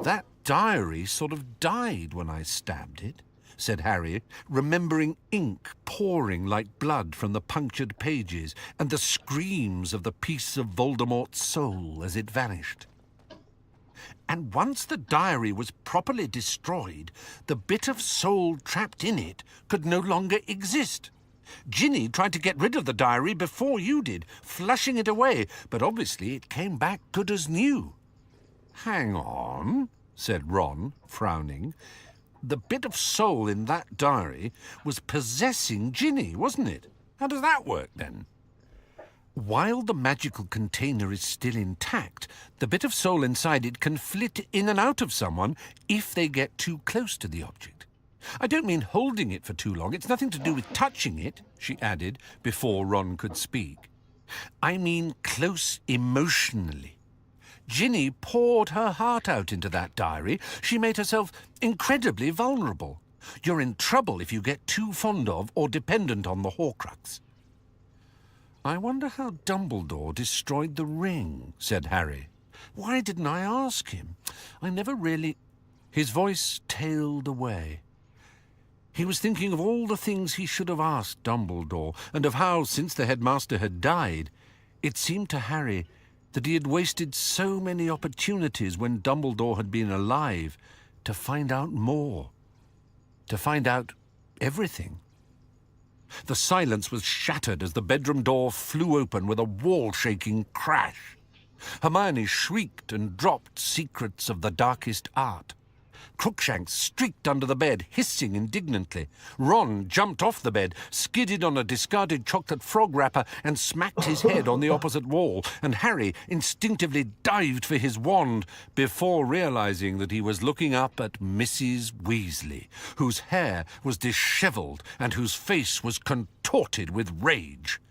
That diary sort of died when I stabbed it, said Harry, remembering ink pouring like blood from the punctured pages and the screams of the piece of Voldemort's soul as it vanished. And once the diary was properly destroyed, the bit of soul trapped in it could no longer exist. Ginny tried to get rid of the diary before you did, flushing it away, but obviously it came back good as new. Hang on, said Ron, frowning. The bit of soul in that diary was possessing Ginny, wasn't it? How does that work, then? While the magical container is still intact, the bit of soul inside it can flit in and out of someone if they get too close to the object. I don't mean holding it for too long. It's nothing to do with touching it, she added, before Ron could speak. I mean close emotionally. Ginny poured her heart out into that diary. She made herself incredibly vulnerable. You're in trouble if you get too fond of or dependent on the Horcrux. I wonder how Dumbledore destroyed the ring, said Harry. Why didn't I ask him? I never really... His voice tailed away. He was thinking of all the things he should have asked Dumbledore, and of how, since the headmaster had died, it seemed to Harry that he had wasted so many opportunities when Dumbledore had been alive to find out more, to find out everything. The silence was shattered as the bedroom door flew open with a wall-shaking crash. Hermione shrieked and dropped secrets of the darkest art. Crookshanks streaked under the bed, hissing indignantly. Ron jumped off the bed, skidded on a discarded chocolate frog wrapper, and smacked his head on the opposite wall, and Harry instinctively dived for his wand before realizing that he was looking up at Mrs. Weasley, whose hair was dishevelled and whose face was contorted with rage.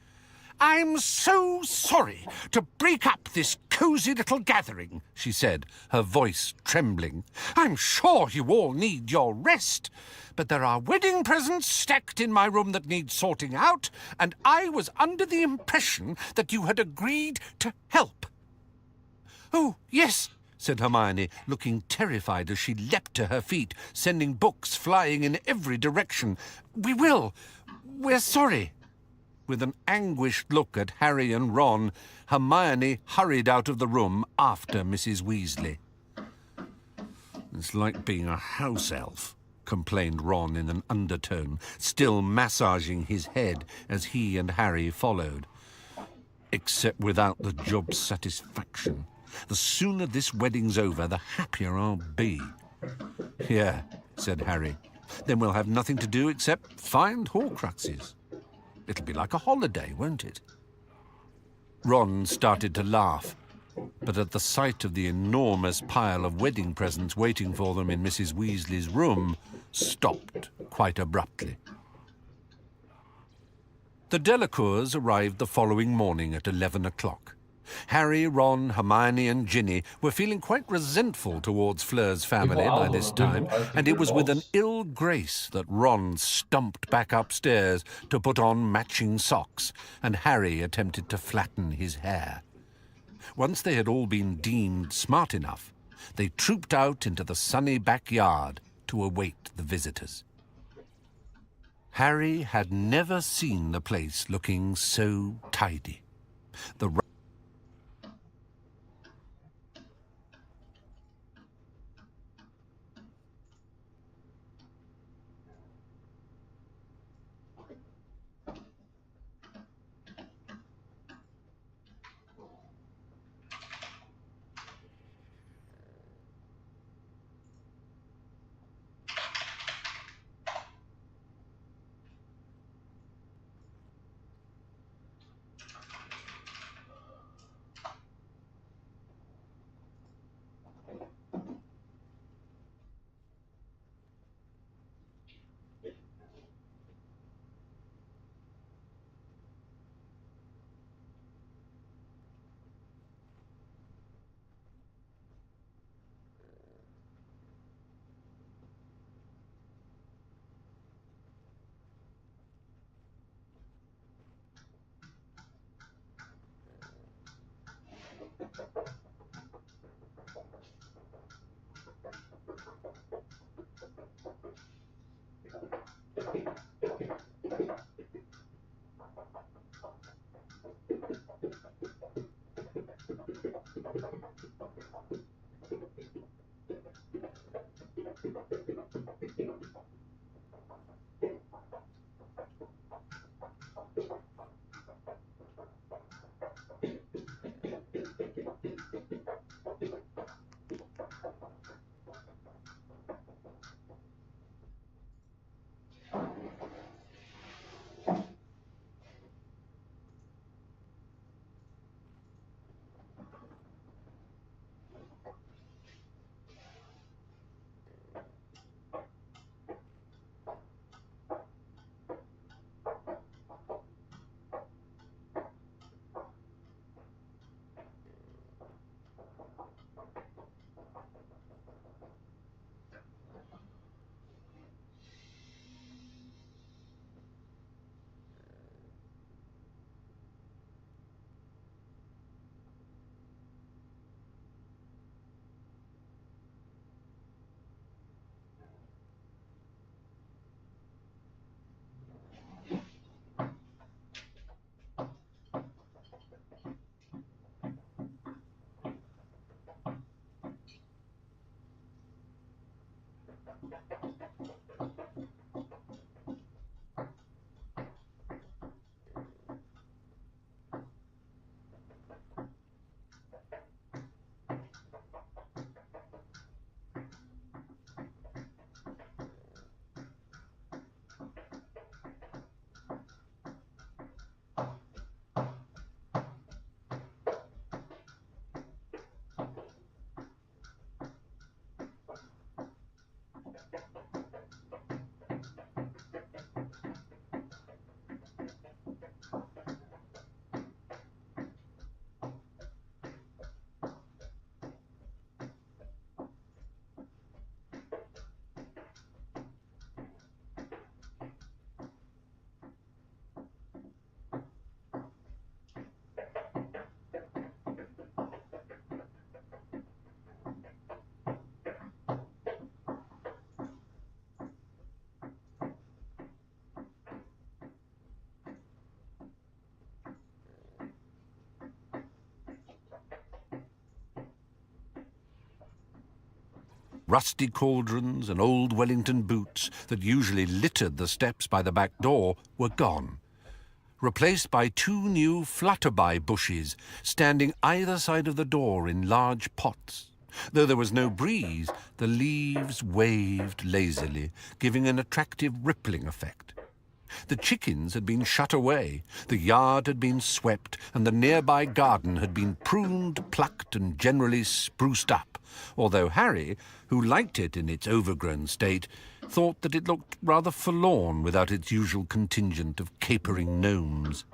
"I'm so sorry to break up this cosy little gathering," she said, her voice trembling. "I'm sure you all need your rest, but there are wedding presents stacked in my room that need sorting out, and I was under the impression that you had agreed to help." "Oh, yes," said Hermione, looking terrified as she leapt to her feet, sending books flying in every direction. "We will. We're sorry." With an anguished look at Harry and Ron, Hermione hurried out of the room after Mrs. Weasley. "It's like being a house elf," complained Ron in an undertone, still massaging his head as he and Harry followed. "Except without the job satisfaction. The sooner this wedding's over, the happier I'll be." "Yeah," said Harry. "Then we'll have nothing to do except find Horcruxes. It'll be like a holiday, won't it?" Ron started to laugh, but at the sight of the enormous pile of wedding presents waiting for them in Mrs. Weasley's room, stopped quite abruptly. The Delacours arrived the following morning at 11 o'clock. Harry, Ron, Hermione and Ginny were feeling quite resentful towards Fleur's family by this time, and it was with an ill grace that Ron stumped back upstairs to put on matching socks, and Harry attempted to flatten his hair. Once they had all been deemed smart enough, they trooped out into the sunny backyard to await the visitors. Harry had never seen the place looking so tidy. The Rusty cauldrons and old Wellington boots that usually littered the steps by the back door were gone, replaced by 2 new flutterby bushes standing either side of the door in large pots. Though there was no breeze, the leaves waved lazily, giving an attractive rippling effect. The chickens had been shut away, the yard had been swept, and the nearby garden had been pruned, plucked, and generally spruced up, although Harry, who liked it in its overgrown state, thought that it looked rather forlorn without its usual contingent of capering gnomes.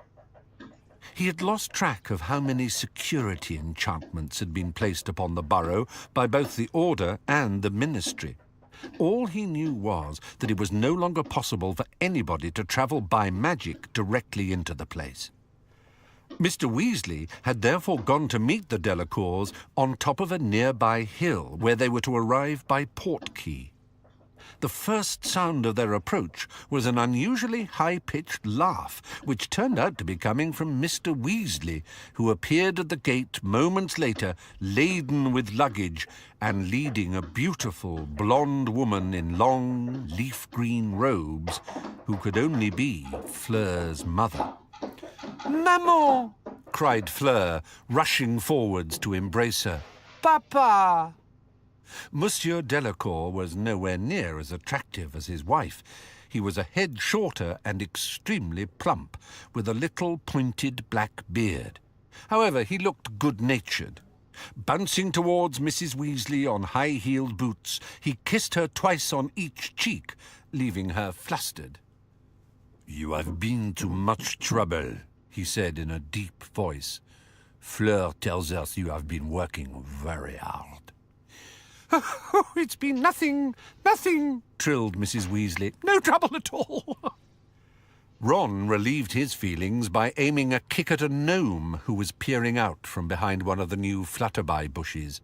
He had lost track of how many security enchantments had been placed upon the burrow by both the Order and the Ministry. All he knew was that it was no longer possible for anybody to travel by magic directly into the place. Mr. Weasley had therefore gone to meet the Delacours on top of a nearby hill where they were to arrive by Portkey. The first sound of their approach was an unusually high-pitched laugh, which turned out to be coming from Mr. Weasley, who appeared at the gate moments later, laden with luggage and leading a beautiful blonde woman in long leaf-green robes, who could only be Fleur's mother. "Maman!" cried Fleur, rushing forwards to embrace her. "Papa!" Monsieur Delacour was nowhere near as attractive as his wife. He was a head shorter and extremely plump, with a little pointed black beard. However, he looked good-natured. Bouncing towards Mrs. Weasley on high-heeled boots, he kissed her twice on each cheek, leaving her flustered. "You have been to much trouble," he said in a deep voice. "Fleur tells us you have been working very hard." "Oh, it's been nothing, trilled Mrs. Weasley. "No trouble at all." Ron relieved his feelings by aiming a kick at a gnome who was peering out from behind one of the new flutterby bushes.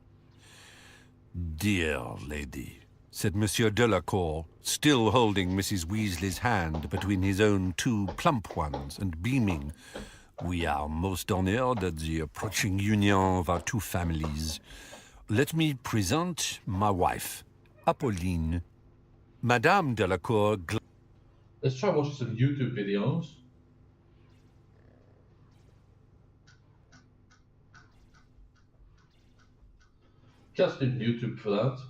"Dear lady," said Monsieur Delacour, still holding Mrs. Weasley's hand between his own 2 plump ones and beaming, "we are most honoured at the approaching union of our 2 families. Let me present my wife, Apolline." Madame Delacour... Let's try watching some YouTube videos. Just in YouTube for that.